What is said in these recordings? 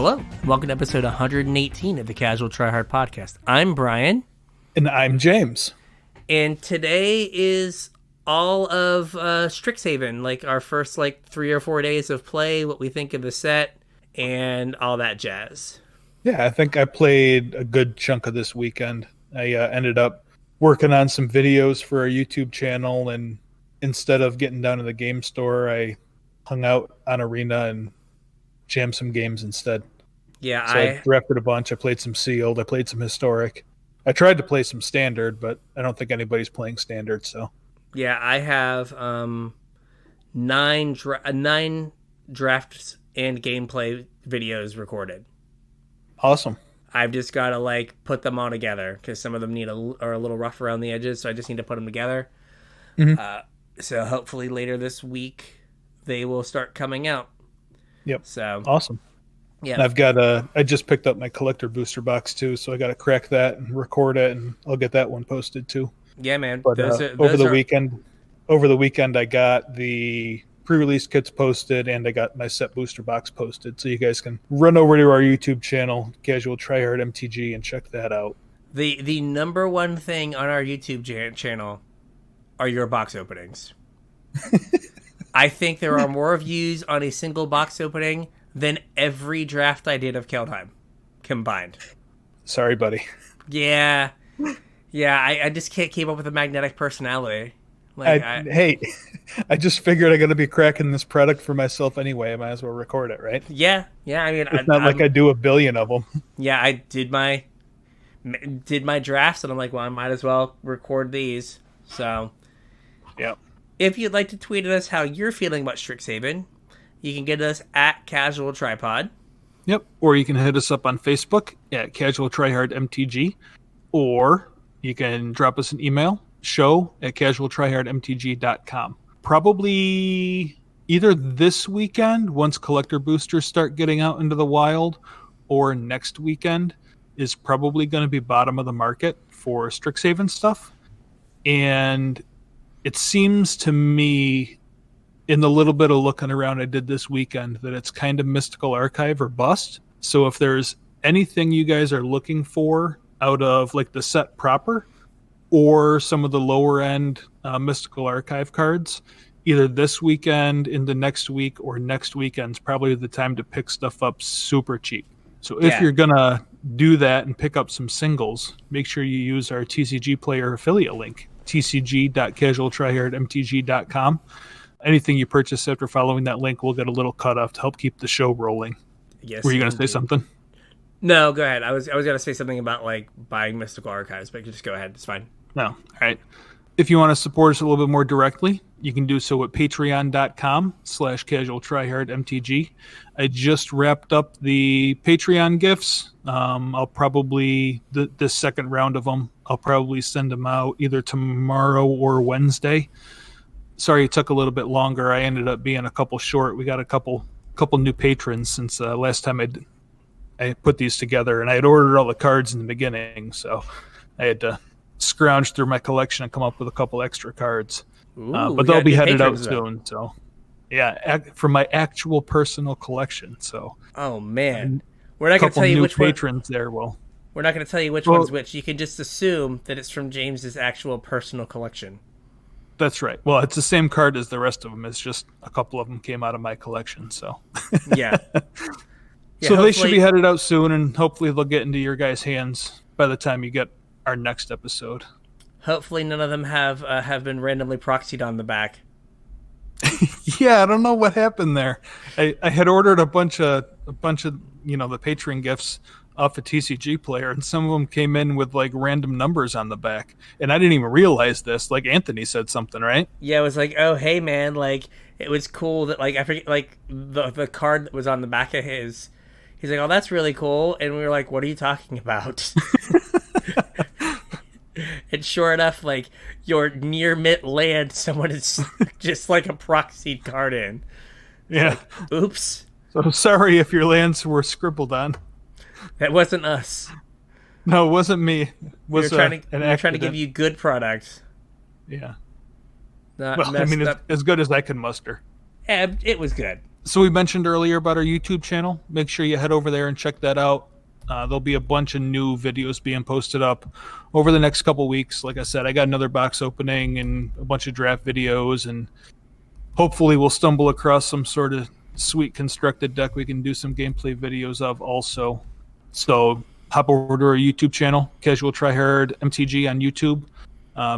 Hello, welcome to episode 118 of the Casual Try Hard podcast. I'm Brian. And I'm James. And today is all of Strixhaven, like our first 3 or 4 days of play, what we think of the set, and all that jazz. Yeah, I think I played a good chunk of this weekend. I ended up working on some videos for our YouTube channel, and instead of getting down to the game store, I hung out on Arena and jammed some games instead. Yeah, so I drafted a bunch. I played some Sealed. I played some Historic. I tried to play some Standard, but I don't think anybody's playing Standard. So yeah, I have 9 drafts and gameplay videos recorded. Awesome. I've just got to put them all together because some of them are a little rough around the edges, so I just need to put them together. Mm-hmm. So hopefully later this week they will start coming out. Yep. So awesome. Yeah. And I've got I just picked up my collector booster box too, so I got to crack that and record it, and I'll get that one posted too. Yeah, man. But over the weekend, I got the pre-release kits posted, and I got my set booster box posted, so you guys can run over to our YouTube channel, CasualTryHardMTG, and check that out. The number one thing on our YouTube channel are your box openings. I think there are more views on a single box opening than every draft I did of Keldheim combined. Sorry, buddy. Yeah. I just can't keep up with the magnetic personality. Hey, I just figured I got to be cracking this product for myself anyway. I might as well record it, right? Yeah. I mean, it's not like I do a billion of them. Yeah, I did my drafts, and I'm like, well, I might as well record these. So, yeah. If you'd like to tweet at us how you're feeling about Strixhaven, you can get us at CasualTryPod. Yep. Or you can hit us up on Facebook at CasualTryHardMTG, or you can drop us an email, show@CasualTryHardMTG.com. Probably either this weekend, once collector boosters start getting out into the wild, or next weekend is probably going to be bottom of the market for Strixhaven stuff. And it seems to me, in the little bit of looking around I did this weekend, that it's kind of Mystical Archive or bust. So if there's anything you guys are looking for out of the set proper, or some of the lower end Mystical Archive cards, either this weekend, into next week, or next weekend's probably the time to pick stuff up super cheap. So if you're going to do that and pick up some singles, make sure you use our TCG Player affiliate link, tcg.casualtryhardmtg.com. Anything you purchase after following that link will get a little cut off to help keep the show rolling. Yes. Were you going to say something? No, go ahead. I was going to say something about buying Mystical Archives, but just go ahead. It's fine. No. All right. If you want to support us a little bit more directly, you can do so at patreon.com/casualtryhardmtg. I just wrapped up the Patreon gifts. I'll probably, this second round of them, I'll probably send them out either tomorrow or Wednesday. Sorry it took a little bit longer. I ended up being a couple short. We got a couple new patrons since last time I put these together, and I had ordered all the cards in the beginning, so I had to scrounge through my collection and come up with a couple extra cards. Ooh, but they'll be headed out soon. So yeah, from my actual personal collection. So oh man, we're not going to tell you which patrons there. Well, we're not going to tell you which one's which. You can just assume that it's from James's actual personal collection. That's right. Well, it's the same card as the rest of them. It's just a couple of them came out of my collection. So yeah. So they should be headed out soon, and hopefully they'll get into your guys' hands by the time you get our next episode. Hopefully none of them have been randomly proxied on the back. Yeah, I don't know what happened there. I had ordered a bunch of the Patreon gifts off a TCG Player, and some of them came in with random numbers on the back, and I didn't even realize this. Anthony said something, right? Yeah, it was oh hey man, it was cool that I forget the card that was on the back of his. He's like, oh, that's really cool, and we were like, what are you talking about? And sure enough, your near mint land, someone is just a proxied card in. Yeah. Oops. So sorry if your lands were scribbled on. That wasn't us. No, it wasn't me. We're trying to give you good products. Yeah. Not as good as I can muster. Yeah, it was good. So we mentioned earlier about our YouTube channel. Make sure you head over there and check that out. There'll be a bunch of new videos being posted up over the next couple weeks. Like I said, I got another box opening and a bunch of draft videos, and hopefully we'll stumble across some sort of sweet constructed deck we can do some gameplay videos of also. So hop over to our YouTube channel, CasualTryHardMTG on YouTube.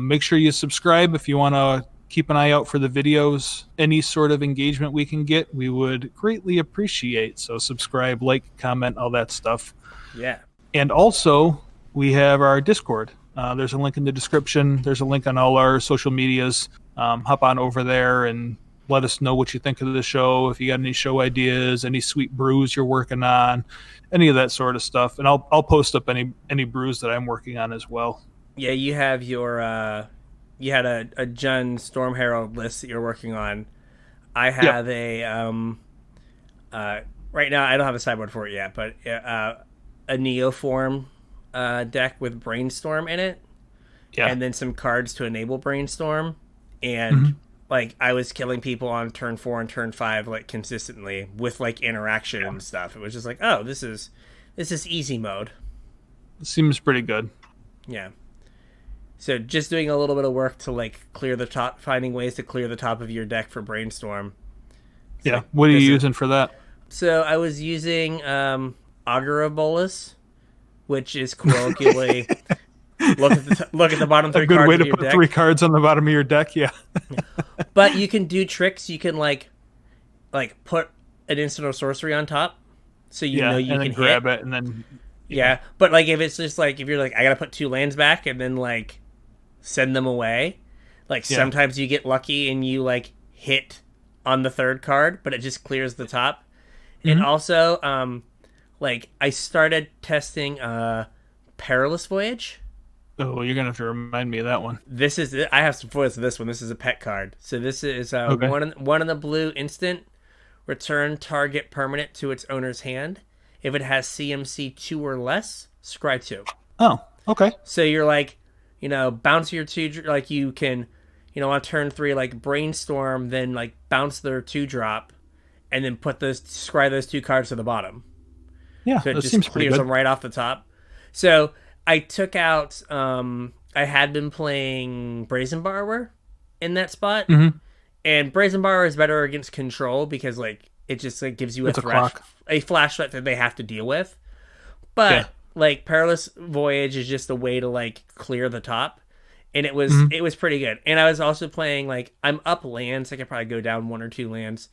Make sure you subscribe if you want to keep an eye out for the videos. Any sort of engagement we can get, we would greatly appreciate. So subscribe, like, comment, all that stuff. Yeah. And also, we have our Discord. There's a link in the description. There's a link on all our social medias. Hop on over there and let us know what you think of the show. If you got any show ideas, any sweet brews you're working on, any of that sort of stuff. And I'll post up any brews that I'm working on as well. Yeah, you have your you had a Jun Storm Herald list that you're working on. I have a right now I don't have a sideboard for it yet, but a Neoform deck with Brainstorm in it. Yeah. And then some cards to enable Brainstorm. And like I was killing people on turn 4 and turn 5 like consistently with like interaction and stuff. It was just like, oh, this is easy mode. It seems pretty good. Yeah. So just doing a little bit of work to like clear the top, finding ways to clear the top of your deck for Brainstorm. Yeah. Like, what are you using for that? So I was using Augur of Bolus, which is colloquially look at the bottom 3 cards. A good way to put 3 cards on the bottom of your deck. Yeah. But you can do tricks. You can like put an instant or sorcery on top, so you know you can grab it and then. Yeah, but like if it's just like if you're like I gotta put 2 lands back and then like send them away, like sometimes you get lucky and you like hit on the 3rd card, but it just clears the top. And also, like I started testing Perilous Voyage. Oh, you're gonna have to remind me of that one. This is I have some foils for this one. This is a pet card. So this is one in the blue instant. Return target permanent to its owner's hand. If it has CMC 2 or less, scry 2. Oh, okay. So you're like, bounce your 2, like you can, on turn 3, like Brainstorm, then like bounce their 2-drop, and then scry those 2 cards to the bottom. Yeah, so it just seems clears them right off the top. So I took out, I had been playing Brazen Borrower in that spot, and Brazen Borrower is better against control because like it just like gives you a flash threat that they have to deal with. But like Perilous Voyage is just a way to like clear the top, and it was pretty good. And I was also playing like I'm up lands. I could probably go down 1 or 2 lands.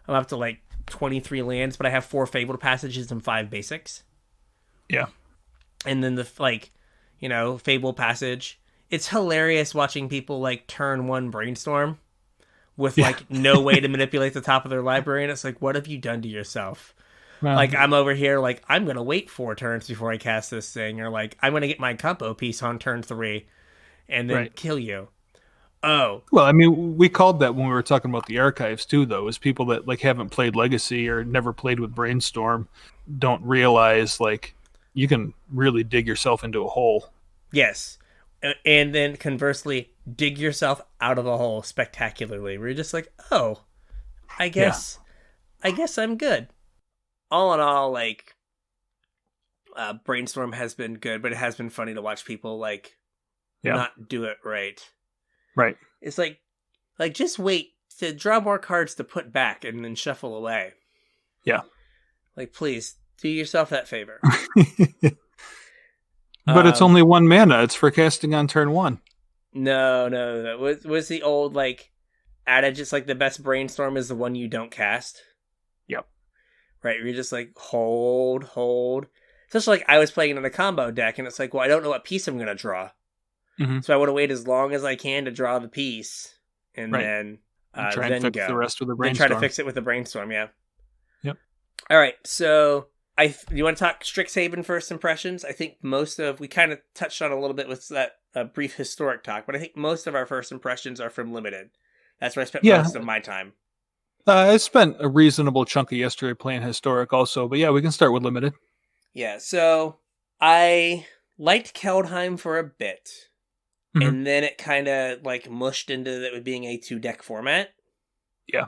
I'm up to like 23 lands, but I have 4 Fabled Passages and 5 basics. Yeah, and then the Fabled Passage. It's hilarious watching people like turn 1 Brainstorm with like no way to manipulate the top of their library, and it's like, what have you done to yourself? Well, like I'm over here like I'm gonna wait 4 turns before I cast this thing, or like I'm gonna get my combo piece on turn 3 and then kill you. Oh well, I mean we called that when we were talking about the archives too, though, is people that like haven't played Legacy or never played with Brainstorm don't realize like you can really dig yourself into a hole. Yes. And then conversely, dig yourself out of a hole spectacularly. Where you're just like, oh, I guess I'm good. All in all, like, Brainstorm has been good, but it has been funny to watch people like not do it right. Right. It's like just wait to draw more cards to put back and then shuffle away. Yeah. Like, please do yourself that favor. But it's only 1 mana. It's for casting on turn 1. No. Was the old like adage? It's like the best Brainstorm is the one you don't cast. Yep. Right. You're just like hold. Especially like I was playing in a combo deck, and it's like, well, I don't know what piece I'm gonna draw, so I want to wait as long as I can to draw the piece, and then try and fix the rest with the Brainstorm. Then try to fix it with the Brainstorm. Yeah. Yep. All right. So you want to talk Strixhaven first impressions? I think we kind of touched on a little bit with that brief historic talk, but I think most of our first impressions are from Limited. That's where I spent most of my time. I spent a reasonable chunk of yesterday playing historic also, but yeah, we can start with Limited. Yeah, so I liked Keldheim for a bit, and then it kind of like mushed into it being a 2-deck format. Yeah.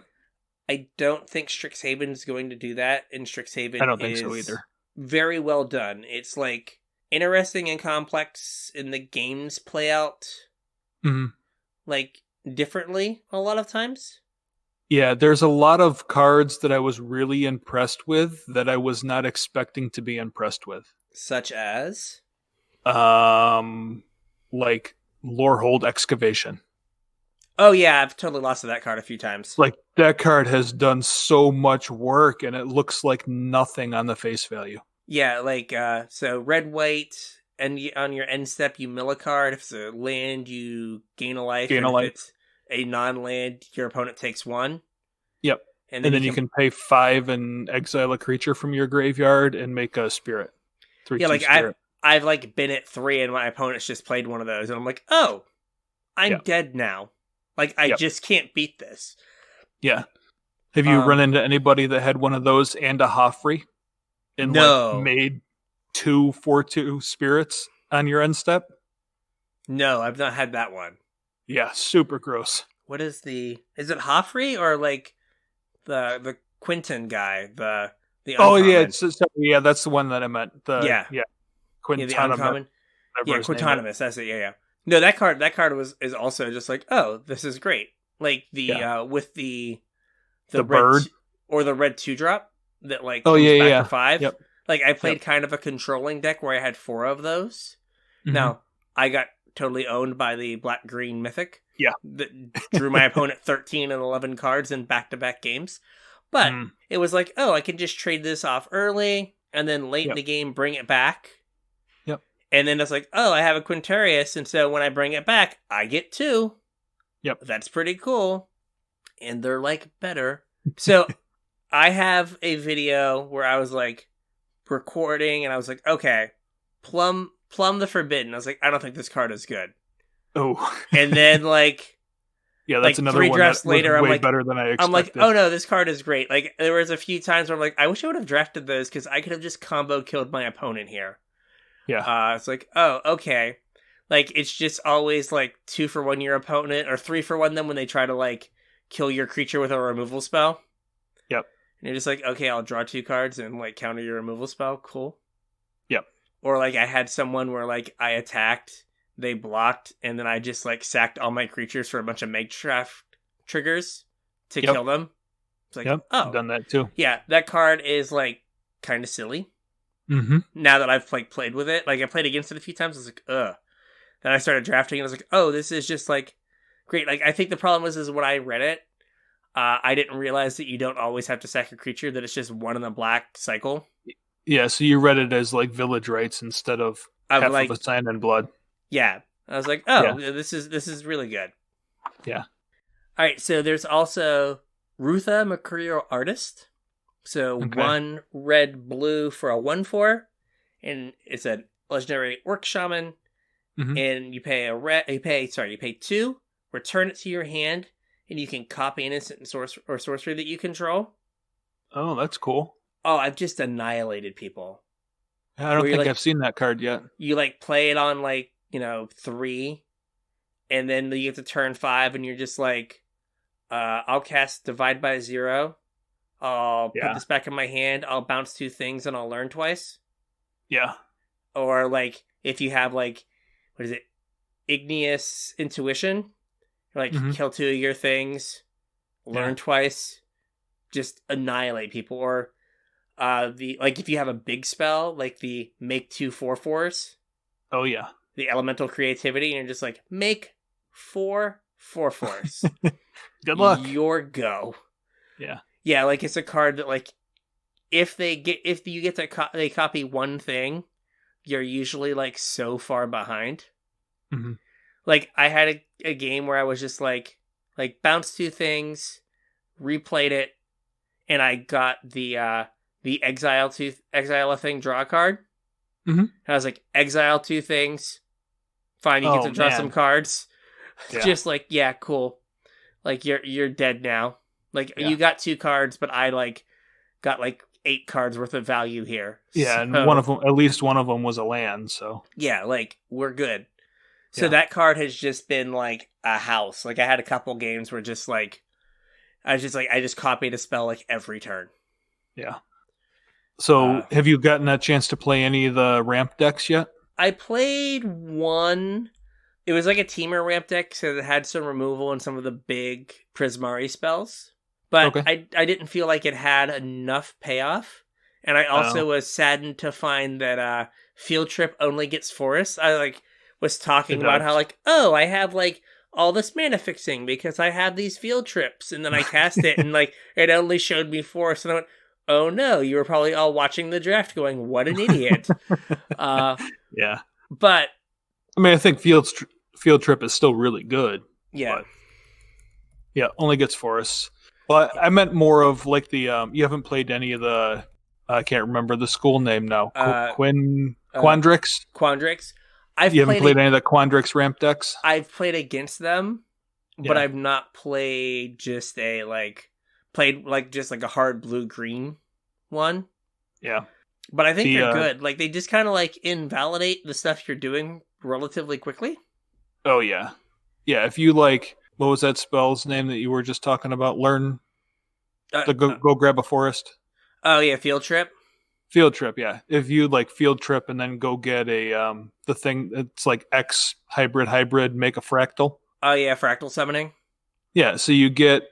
I don't think Strixhaven is going to do that, and I Strixhaven don't think is so either. very well done. It's like interesting and complex in the games play out Mhm. like differently a lot of times. Yeah, there's a lot of cards that I was really impressed with that I was not expecting to be impressed with. Such as Like Lorehold Excavation. oh yeah, I've totally lost to that card a few times. Like that card has done so much work and it looks like nothing on the face value. Yeah, like so red white and on your end step you mill a card. If it's a land, you gain a life. Gain and a if life. it's a non-land, your opponent takes 1. Yep. And then you can pay 5 and exile a creature from your graveyard and make a spirit. 3/2 yeah, like spirit. I've like been at 3 and my opponent's just played one of those and I'm like, oh, I'm dead now. Like I just can't beat this. Yeah. Have you run into anybody that had one of those and a Hoffrey and like made 2 4/2 spirits on your end step? No, I've not had that one. Yeah, super gross. What is is it Hoffrey or like the Quinton guy, the uncommon? Yeah, that's the one that I meant. Quintonimous. The uncommon. Yeah, Quintonimous. That's it. Yeah. No, that card is also just like, oh, this is great. Like with the bird or the red 2-drop that like comes back for 5. Yep. Like I played kind of a controlling deck where I had 4 of those. Mm-hmm. Now I got totally owned by the black green mythic. Yeah, that drew my opponent 13 and 11 cards in back-to-back games. But it was like, oh, I can just trade this off early and then late in the game bring it back. Yep. And then it's like, oh, I have a Quintarius, and so when I bring it back, I get 2. Yep. That's pretty cool. And they're like better. So I have a video where I was like recording and I was like, okay, Plum the Forbidden. I was like, I don't think this card is good. Oh. And then like yeah, that's another 3 one drafts that later, was I'm way like, better than I expected. I'm like, oh no, this card is great. Like there was a few times where I'm like, I wish I would have drafted those because I could have just combo killed my opponent here. Yeah. It's like, oh, okay. Like it's just always like 2 for 1 your opponent or 3 for 1 them when they try to like kill your creature with a removal spell. Yep. And you're just like, okay, I'll draw 2 cards and like counter your removal spell. Cool. Yep. Or like I had someone where like I attacked, they blocked, and then I just like sacked all my creatures for a bunch of Magecraft triggers to kill them. It's like, oh, I've done that too. Yeah, that card is like kind of silly. Mm-hmm. Now that I've like played with it, like I played against it a few times, I was like, ugh. Then I started drafting and I was like, oh, this is just like great. Like I think the problem is when I read it, I didn't realize that you don't always have to sack a creature, that it's just 1 in the black cycle. Yeah, so you read it as like village rights instead of half like, of a sign and blood. Yeah. I was like, oh, this is really good. Yeah. All right, so there's also Rutha Mercurial Artist. So 1 red blue for a 1/4, and it's a legendary orc shaman. Mm-hmm. And you pay you pay 2, return it to your hand, and you can copy an instant or sorcery that you control. Oh, that's cool. Oh, I've just annihilated people. I don't think I've seen that card yet. You like play it on like, 3, and then you get to turn 5, and you're just like, I'll cast Divide by 0. I'll put this back in my hand. I'll bounce 2 things, and I'll learn twice. Yeah. Or like if you have like, what is it? Igneous Intuition. Like kill 2 of your things, learn twice, just annihilate people. Or if you have a big spell, like the make 2 4/4s. Oh yeah. The elemental creativity, and you're just like, make 4 4/4s. Good luck. Your go. Yeah. Yeah, like it's a card that like if you get to they copy 1 thing, you're usually like so far behind. Mm-hmm. Like I had a game where I was just like bounce 2 things, replayed it, and I got the exile a thing, draw a card. Mm-hmm. And I was like, exile 2 things. Fine, you get to draw some cards. Yeah. Just like, yeah, cool. Like you're dead now. Like you got 2 cards, but I like got like 8 cards worth of value here. Yeah, so, and at least one of them was a land, so. Yeah, like we're good. So that card has just been like a house. Like I had a couple games where just like I just copied a spell like every turn. Yeah. So have you gotten a chance to play any of the ramp decks yet? I played one. It was like a teamer ramp deck, so it had some removal and some of the big Prismari spells. But I didn't feel like it had enough payoff. And I also was saddened to find that Field Trip only gets forests. I was talking about how I have all this mana fixing because I have these field trips, and then I cast it and it only showed me forests, and I went, oh no, you were probably all watching the draft going, what an idiot. Yeah. But I mean, I think Field Trip is still really good. Yeah. But, yeah, only gets forests. Well, I meant more of the you haven't played any of the I can't remember the school name now. Quandrix? Quandrix. You haven't played any of the Quandrix ramp decks? I've played against them, but I've not played just a a hard blue-green one. Yeah. But I think they're good. They just kind of invalidate the stuff you're doing relatively quickly. Oh, yeah. Yeah, if you what was that spell's name that you were just talking about? Learn to go grab a forest? Oh, yeah, Field Trip? Field Trip, yeah. If you Field Trip and then go get the thing, it's X hybrid, make a fractal. Oh, yeah, fractal summoning? Yeah, so you get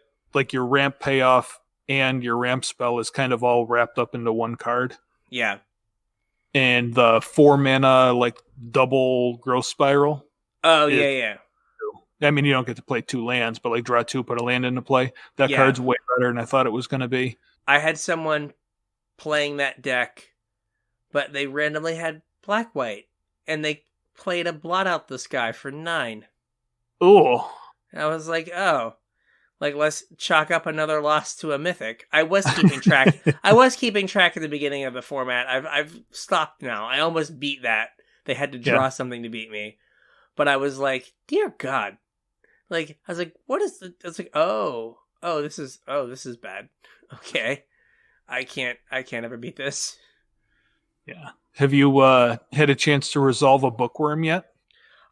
your ramp payoff and your ramp spell is kind of all wrapped up into one card. Yeah. And the 4 mana double growth spiral. Oh, yeah. I mean, you don't get to play 2 lands, but draw 2, put a land into play. That card's way better than I thought it was going to be. I had someone playing that deck, but they randomly had black-white, and they played a Blot Out the Sky for 9. Oh. I was like, oh. Let's chalk up another loss to a mythic. I was keeping track. I was keeping track at the beginning of the format. I've stopped now. I almost beat that. They had to draw something to beat me. But I was like, dear God. I was like, what is the... I was like, this is bad. Okay. I can't ever beat this. Yeah. Have you had a chance to resolve a bookworm yet?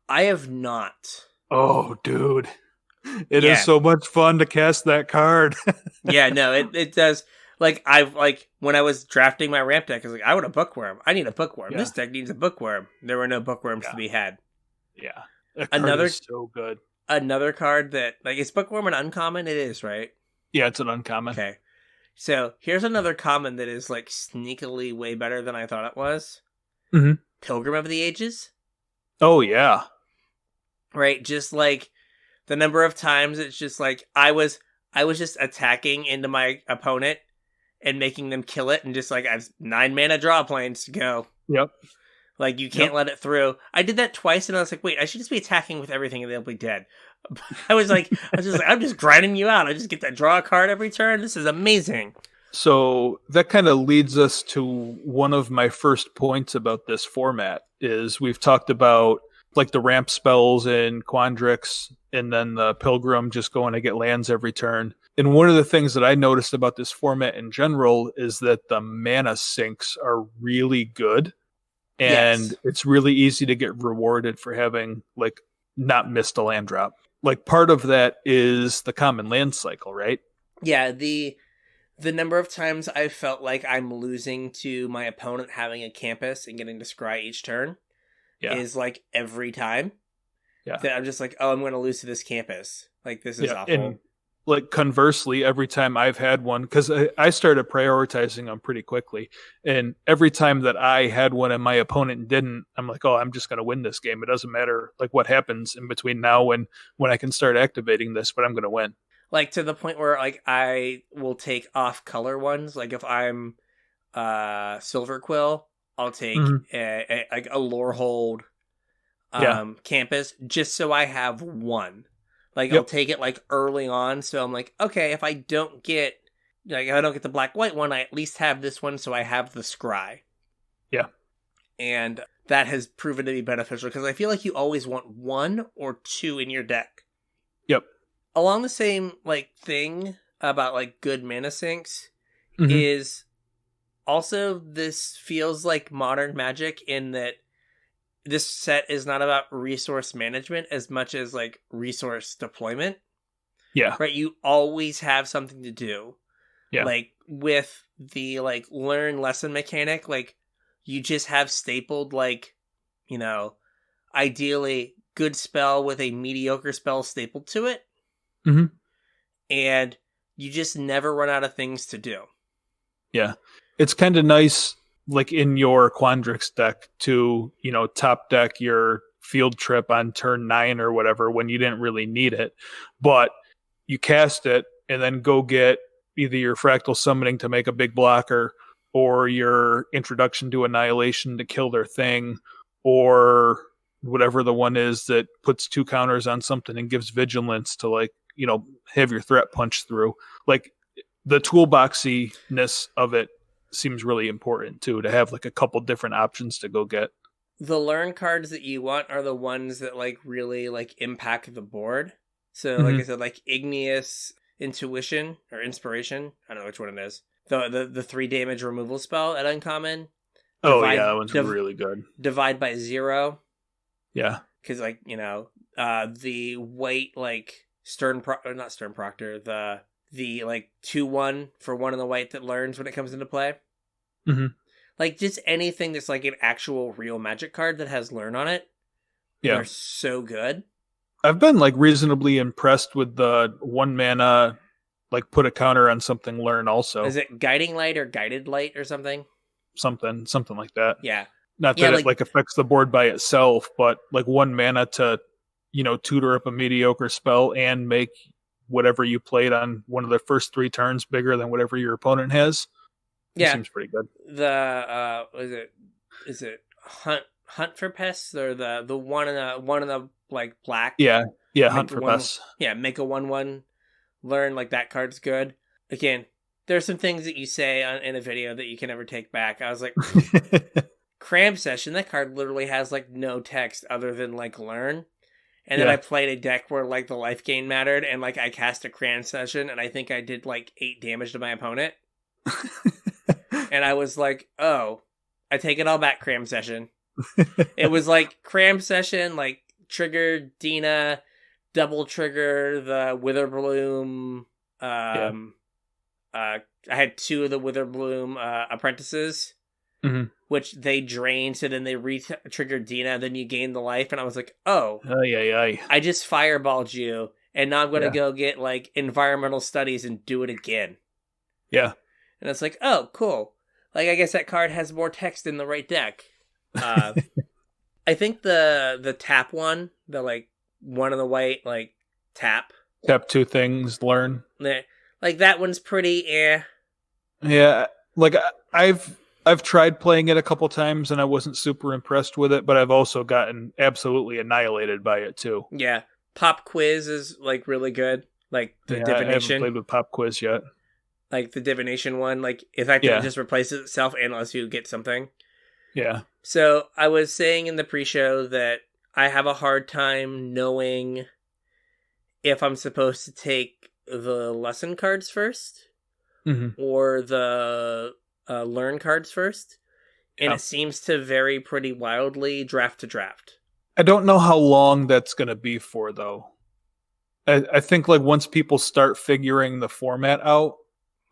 I have not. Oh, dude. It is so much fun to cast that card. Yeah, no, it does. When I was drafting my ramp deck, I was like, I want a bookworm. I need a bookworm. Yeah. This deck needs a bookworm. There were no bookworms to be had. Yeah. That card is so good. Another card that, is bookworm an uncommon? It is, right? Yeah, it's an uncommon. Okay. So, here's another common that is, sneakily way better than I thought it was. Mm-hmm. Pilgrim of the Ages. Oh, yeah. Right? Just, the number of times it's just I was just attacking into my opponent and making them kill it, and just I have 9 mana draw planes to go. Yep. You can't let it through. I did that twice, and I was like, wait, I should just be attacking with everything and they'll be dead. I'm just grinding you out. I just get to draw a card every turn. This is amazing. So that kind of leads us to one of my first points about this format is we've talked about the ramp spells in Quandrix and then the Pilgrim just going to get lands every turn. And one of the things that I noticed about this format in general is that the mana sinks are really good. And it's really easy to get rewarded for having not missed a land drop. Part of that is the common land cycle, right? Yeah, the number of times I felt like I'm losing to my opponent having a campus and getting to scry each turn is every time. Yeah. That I'm just I'm going to lose to this campus. This is awful. And conversely, every time I've had one, because I started prioritizing them pretty quickly, and every time that I had one and my opponent didn't, I'm I'm just going to win this game. It doesn't matter what happens in between now and when I can start activating this, but I'm going to win. To the point where I will take off color ones. If I'm Silver Quill, I'll take a Lorehold campus just so I have one. I'll take it early on, so I'm okay, if I don't get the black-white one, I at least have this one, so I have the scry. Yeah. And that has proven to be beneficial, because I feel you always want 1 or 2 in your deck. Yep. Along the same, thing about, good mana sinks is also this feels like modern Magic in that this set is not about resource management as much as resource deployment. Yeah. Right? You always have something to do. Yeah. Like, with the, like, learn lesson mechanic, like, you just have stapled, like, you know, ideally good spell with a mediocre spell stapled to it. Mm-hmm. And you just never run out of things to do. Yeah. It's kind of nice, like, in your Quandrix deck to, top deck your field trip on turn 9 or whatever when you didn't really need it. But you cast it and then go get either your fractal summoning to make a big blocker, or your introduction to annihilation to kill their thing, or whatever the one is that puts 2 counters on something and gives vigilance to, like, have your threat punch through. Like, the toolboxiness of it seems really important too, to have like a couple different options to go get. The learn cards that you want are the ones that, like, really, like, impact the board. So, like I said, like, Igneous Intuition or Inspiration. I don't know which one it is. The 3 damage removal spell at uncommon. That one's really good. Divide by 0. Yeah. Because, like, the white, like, not Stern Proctor, the like 2/1 for 1 in the white that learns when it comes into play. Mm-hmm. Like, just anything that's like an actual real magic card that has learn on it. Yeah. They're so good. I've been, like, reasonably impressed with the 1 mana, like, put a counter on something learn also. Is it Guiding Light or Guided Light or something? Something like that. Yeah. Not that it, like, affects the board by itself, but, like, 1 mana to, tutor up a mediocre spell and make whatever you played on one of the first 3 turns bigger than whatever your opponent has. Yeah. It seems pretty good. Is it Hunt for Pests, or the one in the like black? Yeah, Hunt for Pests. Yeah, make a 1/1 learn, like, that card's good. Again, there's some things that you say in a video that you can never take back. I was like, Cram Session, that card literally has, like, no text other than, like, learn. And then I played a deck where, like, the life gain mattered, and, like, I cast a Cram Session, and I think I did, like, 8 damage to my opponent. And I was like, oh, I take it all back, Cram Session. It was, like, Cram Session, like, trigger Dina, double trigger the Witherbloom. I had 2 of the Witherbloom apprentices. Mm-hmm. Which they drained, so then they re-triggered Dina, then you gain the life, and I was like, oh, I just fireballed you, and now I'm going to go get, like, environmental studies and do it again. Yeah. And it's like, oh, cool. Like, I guess that card has more text in the right deck. I think the tap one, the, like, 1 in the white, like, tap 2 things, learn. Like, that one's pretty Yeah, like, I've tried playing it a couple times and I wasn't super impressed with it, but I've also gotten absolutely annihilated by it too. Yeah. Pop Quiz is, like, really good. Like, the divination. I haven't played with Pop Quiz yet. Like, the divination one, like, in fact, it just replaces itself unless you get something. Yeah. So, I was saying in the pre-show that I have a hard time knowing if I'm supposed to take the lesson cards first or the learn cards first. And it seems to vary pretty wildly draft to draft. I don't know how long that's going to be for, though. I think, like, once people start figuring the format out,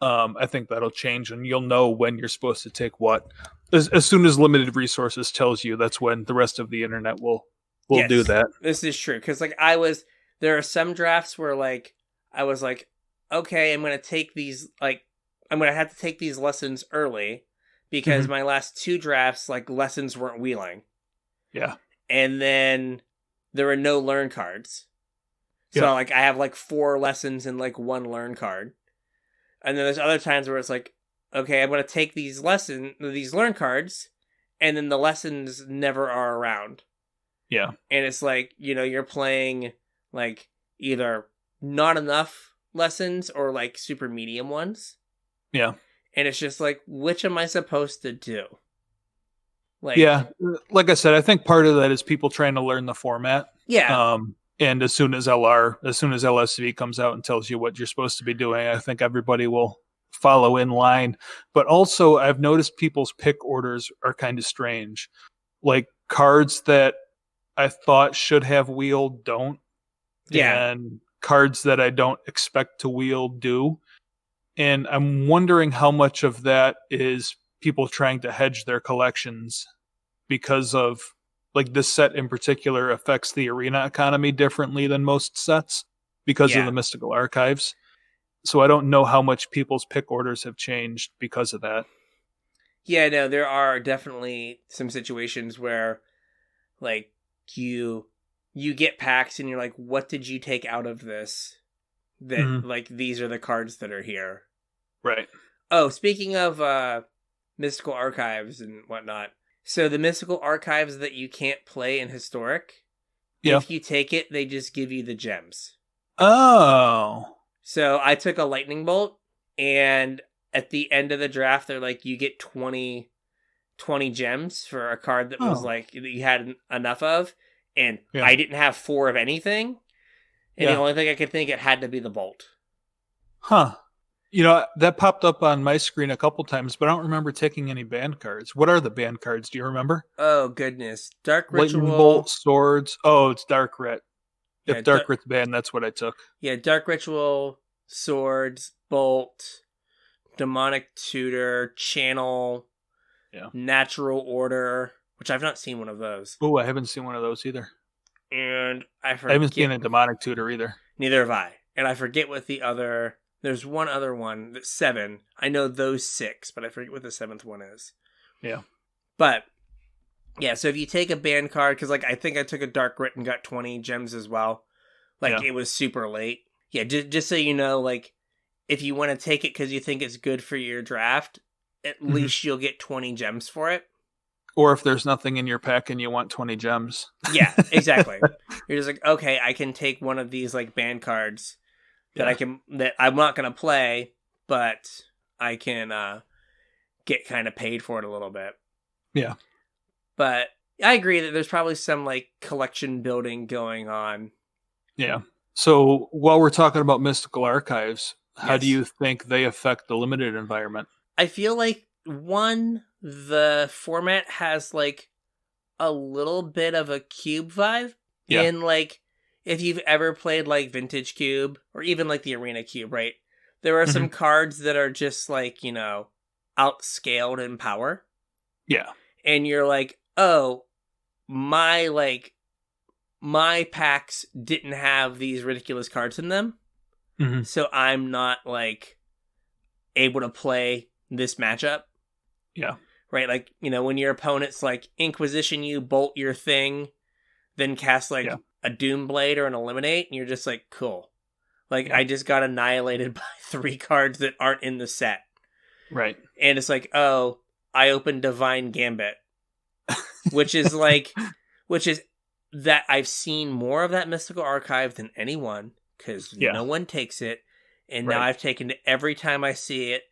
I think that'll change, and you'll know when you're supposed to take what. As soon as limited resources tells you, that's when the rest of the internet will do that. This is true, because, like, there are some drafts where, like, I was like, okay, I'm going to take these, like, I'm going to have to take these lessons early, because my last 2 drafts, like, lessons weren't wheeling. Yeah. And then there were no learn cards. So, like, I have, like, 4 lessons and, like, 1 learn card. And then there's other times where it's like, okay, I'm going to take these learn cards, and then the lessons never are around. Yeah. And it's like, you're playing, like, either not enough lessons or, like, super medium ones. Yeah. And it's just like, which am I supposed to do? Like, yeah. Like I said, I think part of that is people trying to learn the format. Yeah. And as soon as LSV comes out and tells you what you're supposed to be doing, I think everybody will follow in line. But also, I've noticed people's pick orders are kind of strange. Like, cards that I thought should have wheeled don't. Yeah. And cards that I don't expect to wield do. And I'm wondering how much of that is people trying to hedge their collections because of, like, this set in particular affects the arena economy differently than most sets because of the mystical archives. So I don't know how much people's pick orders have changed because of that. Yeah, no, there are definitely some situations where, like, you get packs and you're like, what did you take out of this? That, like, these are the cards that are here. Right. Oh, speaking of mystical archives and whatnot. So the mystical archives that you can't play in Historic, if you take it, they just give you the gems. Oh. So I took a lightning bolt, and at the end of the draft, they're like, you get 20 gems for a card that was like, that you had enough of. And I didn't have 4 of anything. And the only thing I could think it had to be the bolt. Huh. You know, that popped up on my screen a couple times, but I don't remember taking any banned cards. What are the banned cards? Do you remember? Oh, goodness. Dark Ritual. Lightning Bolt, Swords. Oh, it's Dark Writ. Yeah, if Dark Writ's banned, that's what I took. Yeah, Dark Ritual, Swords, Bolt, Demonic Tutor, Channel, Natural Order, which I've not seen one of those. Oh, I haven't seen one of those either. And I haven't seen a Demonic Tutor either. Neither have I. And I forget what the other... There's one other one that's 7. I know those 6, but I forget what the 7th one is. Yeah. But, yeah, so if you take a banned card, because, like, I think I took a Dark Writ and got 20 gems as well. Like, it was super late. Yeah, just so you know, like, if you want to take it because you think it's good for your draft, at least you'll get 20 gems for it. Or if there's nothing in your pack and you want 20 gems. Yeah, exactly. You're just like, okay, I can take one of these, like, banned cards that I'm not going to play, but I can get kind of paid for it a little bit. Yeah. But I agree that there's probably some, like, collection building going on. Yeah. So while we're talking about mystical archives, how do you think they affect the limited environment? I feel like, one, the format has, like, a little bit of a cube vibe. Yeah. And, like, if you've ever played, like, Vintage Cube, or even, like, the Arena Cube, right? There are some cards that are just, like, you know, outscaled in power. Yeah. And you're like, oh, my packs didn't have these ridiculous cards in them. So I'm not, like, able to play this matchup. Yeah. Right? Like, you know, when your opponent's, like, Inquisition you, bolt your thing, then cast, like, a Doomblade or an Eliminate, and you're just like, cool. Like, I just got annihilated by 3 cards that aren't in the set. Right. And it's like, oh, I opened Divine Gambit. which is that I've seen more of that Mystical Archive than anyone, because no one takes it. And now I've taken it every time I see it,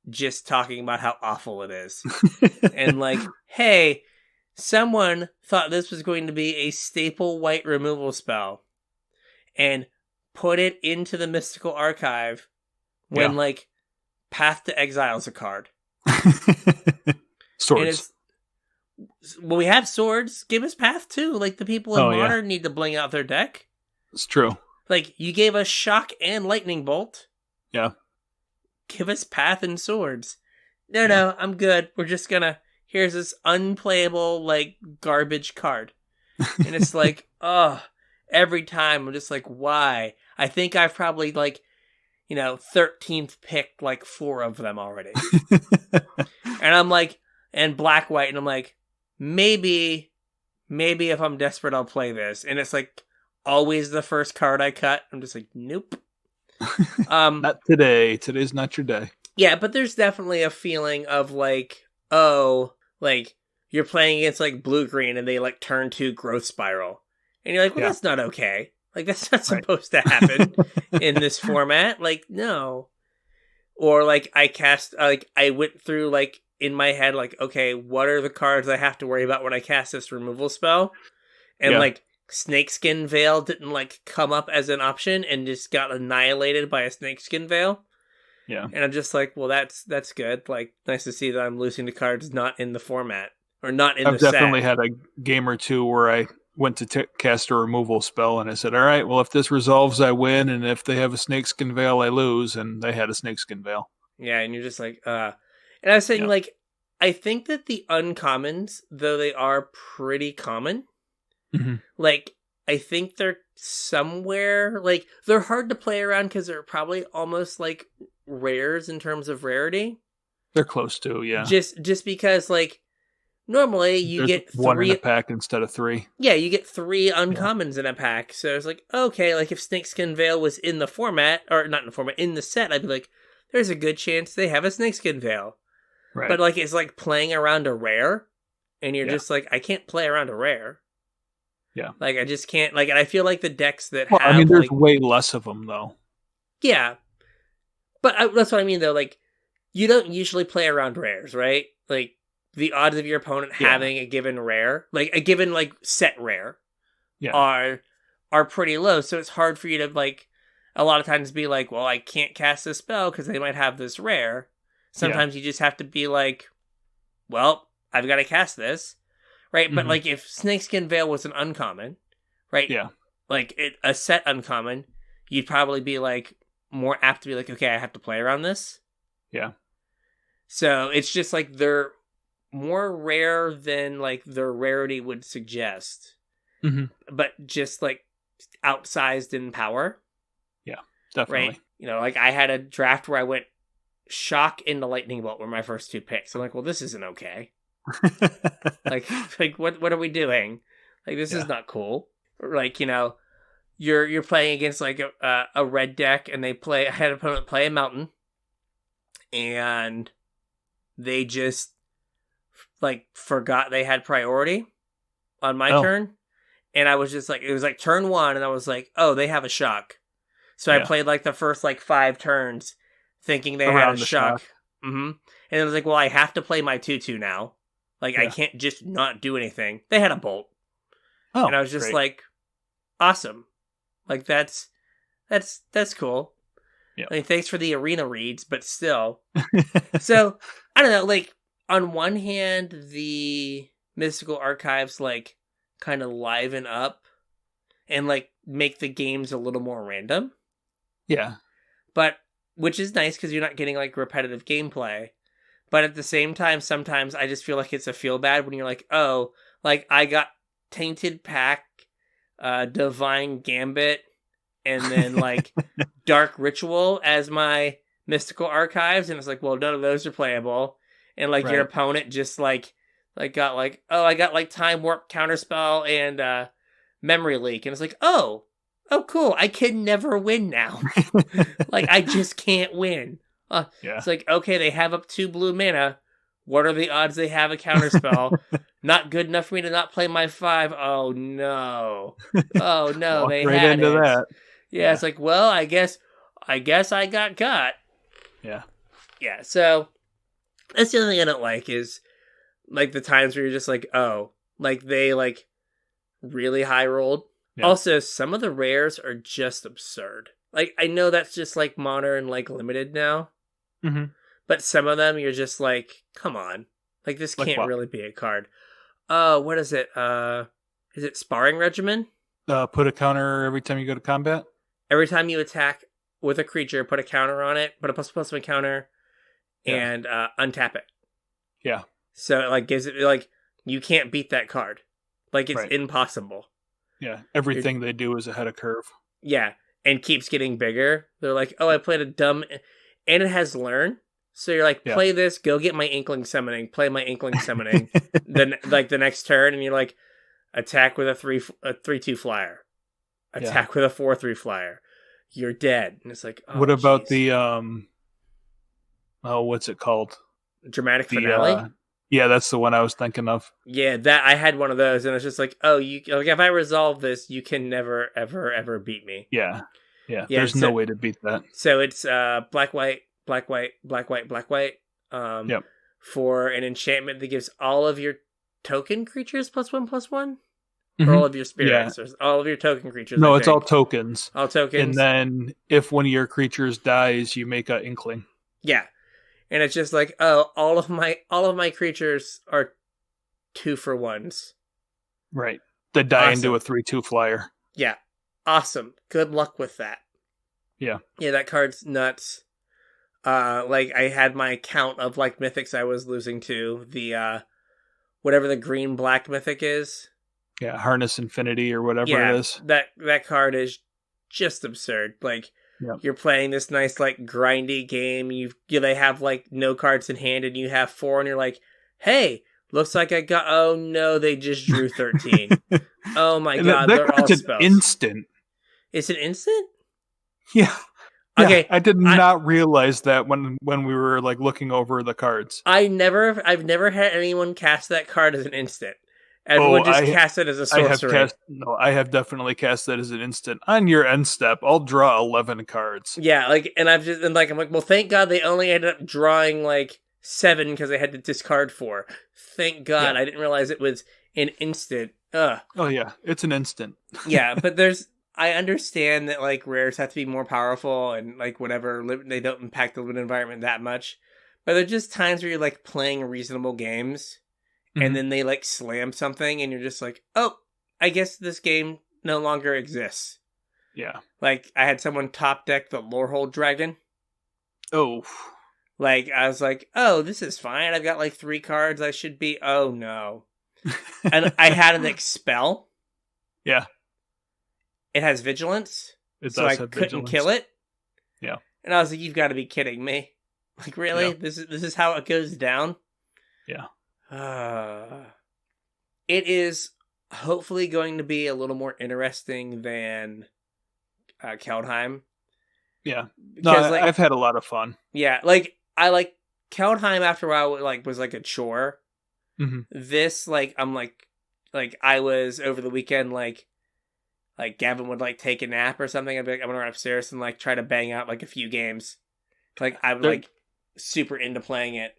just talking about how awful it is. And like, hey, someone thought this was going to be a staple white removal spell and put it into the Mystical Archive when, like, Path to Exile is a card. Swords. Well, we have swords. Give us Path, too. Like, the people in Modern need to bling out their deck. It's true. Like, you gave us Shock and Lightning Bolt. Yeah. Give us Path and swords. No, I'm good. We're just gonna... Here's this unplayable, like, garbage card. And it's like, every time I'm just like, why? I think I've probably, like, 13th picked, like, 4 of them already. And I'm like, and black-white, and I'm like, maybe if I'm desperate, I'll play this. And it's, like, always the first card I cut. I'm just like, nope. Not today. Today's not your day. Yeah, but there's definitely a feeling of, like, oh, like, you're playing against, like, blue-green, and they, like, turn to Growth Spiral. And you're like, well, that's not okay. Like, that's not supposed to happen in this format. Like, no. Or, like, I went through, like, in my head, like, okay, what are the cards I have to worry about when I cast this removal spell? And, like, Snakeskin Veil didn't, like, come up as an option and just got annihilated by a Snakeskin Veil. Yeah. And I'm just like, well, that's good. Like, nice to see that I'm losing to cards not in the format. Or not in the set. I've definitely had a game or two where I went to cast a removal spell, and I said, all right, well, if this resolves, I win, and if they have a Snakeskin Veil, I lose, and they had a Snakeskin Veil. Yeah, and you're just like, And I was saying, like, I think that the uncommons, though they are pretty common, like, I think they're somewhere, like, they're hard to play around because they're probably almost, like, rares in terms of rarity. They're close to, yeah. Just because, like, normally you get 3... one in a pack instead of 3. Yeah, you get 3 uncommons in a pack. So it's like, okay, like, if Snakeskin Veil was in the format, or not in the format, in the set, I'd be like, there's a good chance they have a Snakeskin Veil. Right. But, like, it's like playing around a rare, and you're just like, I can't play around a rare. Yeah. Like, I just can't, like, and I feel like the decks that have... I mean, there's like, way less of them, though. Yeah. But that's what I mean, though. Like, you don't usually play around rares, right? Like, the odds of your opponent having a given rare, like, a given, like, set rare, are pretty low. So it's hard for you to, like, a lot of times be like, well, I can't cast this spell because they might have this rare. Sometimes you just have to be like, well, I've got to cast this, right? But, like, if Snakeskin Veil was an uncommon, right? Yeah. Like, a set uncommon, you'd probably be, like, more apt to be like, okay, I have to play around this. Yeah. So it's just, like, they're more rare than, like, their rarity would suggest. But just, like, outsized in power. Yeah, definitely. Right? You know, like, I had a draft where I went Shock into Lightning Bolt were my first 2 picks. I'm like, well, this isn't okay. like what are we doing? Like, this is not cool. Like, you know, you're playing against, like, a red deck, and I had an opponent play a mountain, and they just, like, forgot they had priority on my turn, and I was just like, it was like turn 1, and I was like, oh, they have a shock. So I played, like, the first, like, 5 turns thinking they had a shock. And it was like, well, I have to play my 2/2 now. Like, I can't just not do anything. They had a bolt. And I was just like, awesome. Like, that's cool. Yeah. I mean, thanks for the arena reads, but still. So, I don't know, like, on one hand, the Mystical Archives, like, kind of liven up and, like, make the games a little more random. Yeah. But, which is nice because you're not getting, like, repetitive gameplay. But at the same time, sometimes I just feel like it's a feel bad when you're like, oh, like, I got Tainted Pack, Divine Gambit, and then, like, Dark Ritual as my Mystical Archives. And it's like, well, none of those are playable. And, like, your opponent just, like got, like, oh, I got, like, Time Warp Counterspell and Memory Leak. And it's like, oh, cool. I can never win now. Like, I just can't win. It's like, okay, they have up 2 blue mana. What are the odds they have a counterspell? Not good enough for me to not play my 5. Oh, no. Oh, no, they right had into it. That. Yeah, it's like, well, I guess I got. Yeah. Yeah, so that's the other thing I don't like is, like, the times where you're just like, oh, like, they, like, really high rolled. Yeah. Also, some of the rares are just absurd. Like, I know that's just, like, modern, like, limited now. But some of them, you're just like, come on. Like, this can't really be a card. What is it? Is it Sparring Regimen? Put a counter every time you go to combat? Every time you attack with a creature, put a counter on it, put a ++1 counter, and untap it. Yeah. So it, like, gives it, like, you can't beat that card. Like, it's impossible. Yeah, everything they do is ahead of curve. Yeah, and keeps getting bigger. They're like, oh, I played a dumb... And it has learn. So you're like, play this, go get my Inkling Summoning, play my Inkling Summoning. Then, like, the next turn, and you're like, attack with a 3/2 flyer. Attack with a 4/3 flyer. You're dead. And it's like, oh, what about the, what's it called? Dramatic Finale? Yeah, that's the one I was thinking of. Yeah, that I had one of those, and it's just like, oh, like, if I resolve this, you can never, ever, ever beat me. Yeah. Yeah, there's no way to beat that. So it's black, white, black, white, black, white, black, white. For an enchantment that gives all of your token creatures +1/+1? Or all of your spirits? Or all of your token creatures? No, it's all tokens. All tokens. And then if one of your creatures dies, you make an Inkling. Yeah. And it's just like, oh, all of my creatures are 2-for-1s. Right. that die Awesome. into a 3/2 flyer. Yeah. Awesome. Good luck with that. Yeah. Yeah, that card's nuts. Like, I had my count of, like, mythics I was losing to. The, whatever the green-black mythic is. Yeah, Harness Infinity or whatever it is. That card is just absurd. Like, you're playing this nice, like, grindy game. They have, like, no cards in hand, and you have 4, and you're like, hey, looks like I got... Oh, no, they just drew 13. Oh, my God, they're all spells. An instant. It's an instant? Yeah. Okay. I did not realize that when we were, like, looking over the cards. I've never had anyone cast that card as an instant. Everyone cast it as a sorcery. I have definitely cast that as an instant. On your end step, I'll draw 11 cards. Yeah, like, and I'm like, well, thank God they only ended up drawing like 7 because they had to discard 4. Thank God, I didn't realize it was an instant. Ugh. Oh yeah, it's an instant. Yeah, but I understand that like rares have to be more powerful and like whatever, they don't impact the limited environment that much. But there's just times where you're like playing reasonable games. And then they, like, slam something, and you're just like, oh, I guess this game no longer exists. Yeah. Like, I had someone top deck the Lorehold Dragon. Oh. Like, I was like, oh, this is fine. I've got, like, 3 cards. I should be... Oh, no. And I had an Expel. Yeah. It has Vigilance. So I couldn't kill it. Yeah. And I was like, you've got to be kidding me. Like, really? Yeah. This is how it goes down? Yeah. It is hopefully going to be a little more interesting than Keldheim. Yeah, no, I've had a lot of fun. Yeah, like I like Keldheim after a while. Like was like a chore. Mm-hmm. This I'm like I was over the weekend like Gavin would like take a nap or something. I'd be like I'm gonna run upstairs and like try to bang out like a few games. Like I'm like super into playing it.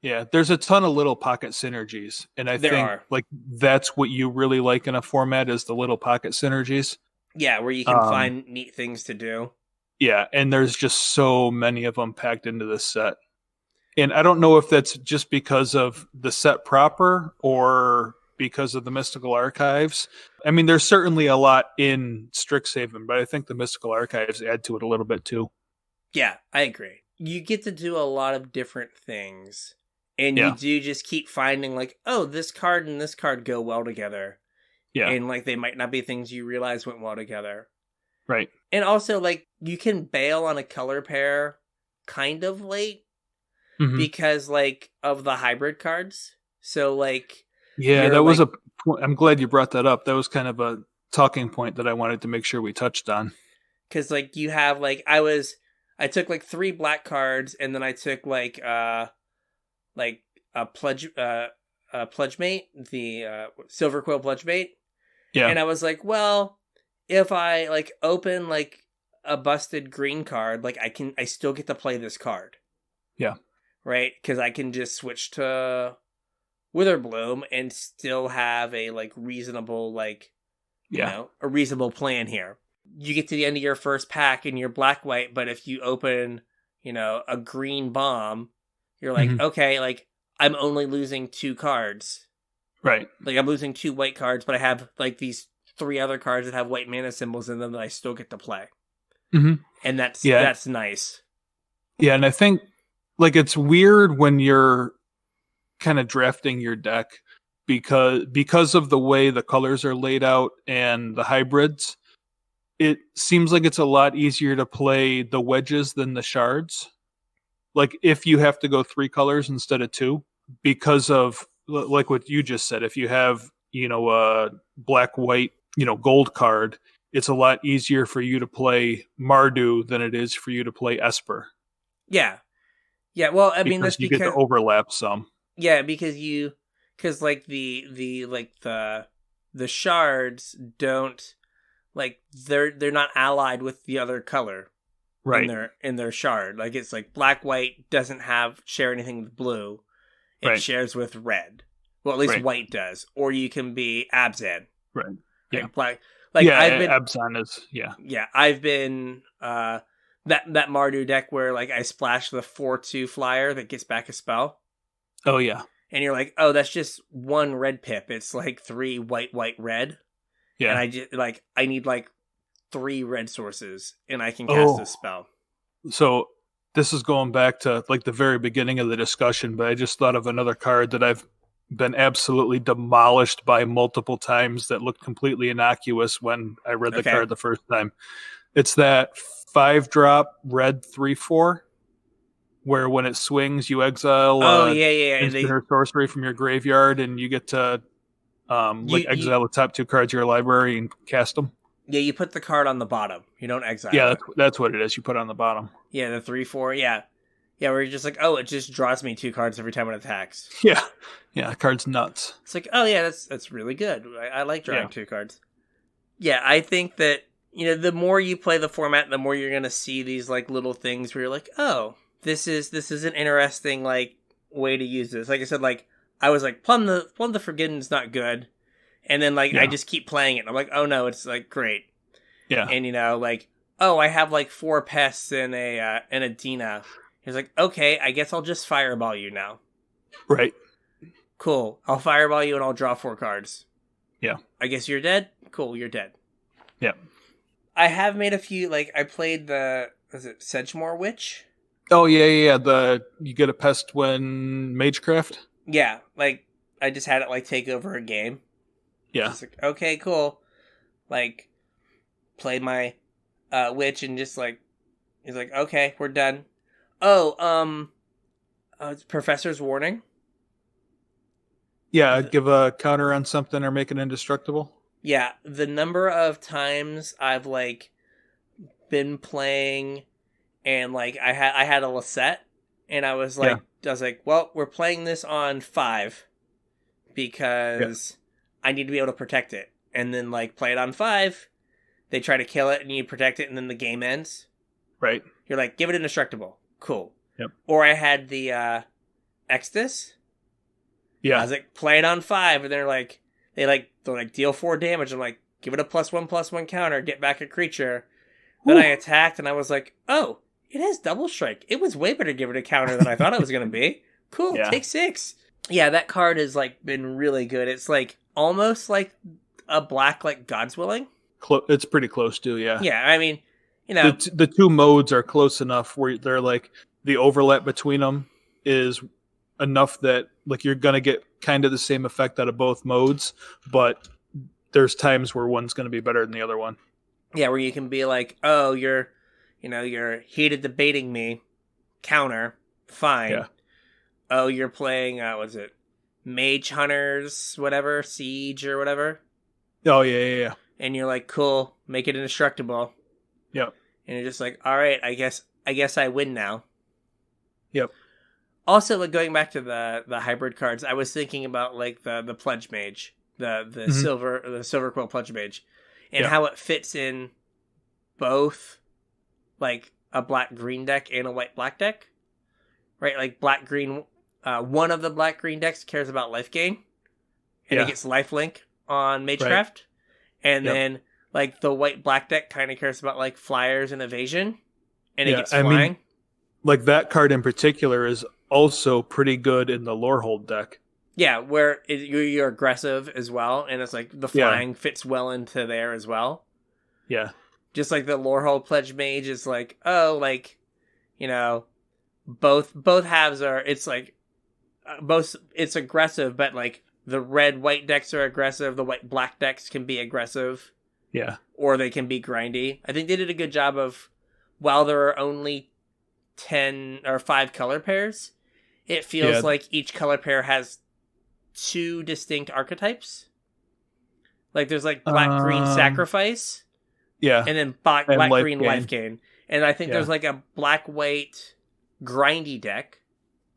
Yeah, there's a ton of little pocket synergies, and I think like that's what you really like in a format is the little pocket synergies. Yeah, where you can find neat things to do. Yeah, and there's just so many of them packed into this set. And I don't know if that's just because of the set proper or because of the Mystical Archives. I mean, there's certainly a lot in Strixhaven, but I think the Mystical Archives add to it a little bit too. Yeah, I agree. You get to do a lot of different things. And you do just keep finding, like, oh, this card and this card go well together. Yeah. And, like, they might not be things you realize went well together. Right. And also, like, you can bail on a color pair kind of late because, like, of the hybrid cards. So, like... Yeah, that was I'm glad you brought that up. That was kind of a talking point that I wanted to make sure we touched on. Because, like, you have, like, I took, like, 3 black cards, and then I took, like a pledge mate, the Silver Quill pledge mate. Yeah. And I was like, well, if I like open like a busted green card, like I still get to play this card. Yeah. Right? Because I can just switch to Witherbloom and still have a like reasonable like you know, a reasonable plan here. You get to the end of your first pack and you're black-white, but if you open, you know, a green bomb, you're like, okay, like, I'm only losing 2 cards. Right. Like, I'm losing 2 white cards, but I have, like, these 3 other cards that have white mana symbols in them that I still get to play. Mm-hmm. And that's nice. Yeah, and I think, like, it's weird when you're kind of drafting your deck because of the way the colors are laid out and the hybrids. It seems like it's a lot easier to play the wedges than the shards. Like, if you have to go 3 colors instead of 2, because of, like what you just said, if you have, you know, a black-white, you know, gold card, it's a lot easier for you to play Mardu than it is for you to play Esper. Yeah. Yeah, well, I mean, that's because... you get to overlap some. Yeah, because like, the shards don't, like, they're not allied with the other color. Right. In their shard. Like, it's like black-white doesn't share anything with blue. It shares with red. Well, at least white does. Or you can be Abzan. Right. Yeah. Like, black. Like, yeah, Abzan is, yeah. Yeah, I've been, that Mardu deck where, like, I splash the 4/2 flyer that gets back a spell. Oh, yeah. And you're like, oh, that's just 1 red pip. It's like 3 white, red. And Yeah. I just I need like 3 red sources, and I can cast Oh. this spell. So this is going back to like the very beginning of the discussion, but I just thought of another card that I've been absolutely demolished by multiple times that looked completely innocuous when I read the card the first time. It's that 5-drop red 3/4, where when it swings, you exile instant or sorcery from your graveyard, and you get to exile the top 2 cards of your library and cast them. Yeah, you put the card on the bottom. You don't exile. Yeah, that's what it is. You put it on the bottom. Yeah, the 3/4. Yeah, where you're just like, oh, it just draws me 2 cards every time it attacks. Yeah, the card's nuts. It's like, oh yeah, that's really good. I like drawing 2 cards. Yeah, I think that the more you play the format, the more you're gonna see these like little things where you're like, oh, this is an interesting like way to use this. Like I said, like I was like, Plum the Forbidden's not good. And then, I just keep playing it. I'm like, oh, no, it's, great. Yeah. And, oh, I have, 4 pests and a Dina. He's like, okay, I guess I'll just fireball you now. Right. Cool. I'll fireball you and I'll draw 4 cards. Yeah. I guess you're dead? Cool, you're dead. Yeah. I have made a few, I played was it Sedgemoor Witch? Oh, yeah. You get a pest when Magecraft? Yeah, I just had it, take over a game. Yeah. It's okay, cool. Play my witch and just he's like, okay, we're done. Oh, it's Professor's Warning. Yeah, give a counter on something or make it indestructible. Yeah, the number of times I've been playing and I had a Lisette and I was well, we're playing this on 5 because I need to be able to protect it. And then, play it on 5. They try to kill it, and you protect it, and then the game ends. Right. You're like, give it indestructible. Cool. Yep. Or I had the Exodus. Yeah. I was like, play it on 5, and they're like, they'll deal 4 damage. I'm like, give it a +1/+1 counter, get back a creature. Then I attacked, and I was like, oh, it has double strike. It was way better to give it a counter than I thought it was going to be. Cool, take 6. Yeah, that card has been really good. It's almost like a black God's Willing. It's pretty close to, yeah. Yeah, I mean, the 2 modes are close enough where they're the overlap between them is enough that you're gonna get kind of the same effect out of both modes, but there's times where one's gonna be better than the other one. Yeah, where you can be like, oh, you're heated debating me, counter, fine. Yeah. Oh, you're playing, was it Mage Hunters, whatever, Siege or whatever? Oh, yeah. And you're like, cool, make it indestructible. Yep. And you're just like, all right, I guess I win now. Yep. Also, going back to the hybrid cards, I was thinking about the Pledge Mage, the silver quill Pledge Mage, and how it fits in both a black-green deck and a white-black deck. Right? Black-green, one of the black-green decks cares about life gain, and it gets lifelink on Magecraft. Right. And then, the white-black deck kind of cares about, flyers and evasion, and it gets flying. I mean, that card in particular is also pretty good in the Lorehold deck. Yeah, where you're aggressive as well, and it's the flying fits well into there as well. Yeah. Just the Lorehold Pledge Mage is both halves are, it's both, it's aggressive, but the red-white decks are aggressive, the white-black decks can be aggressive. Yeah. Or they can be grindy. I think they did a good job of, while there are only 10 or 5 color pairs, it feels like each color pair has 2 distinct archetypes. There's black-green sacrifice. Yeah. And then black-green life gain. And I think there's a black-white grindy deck,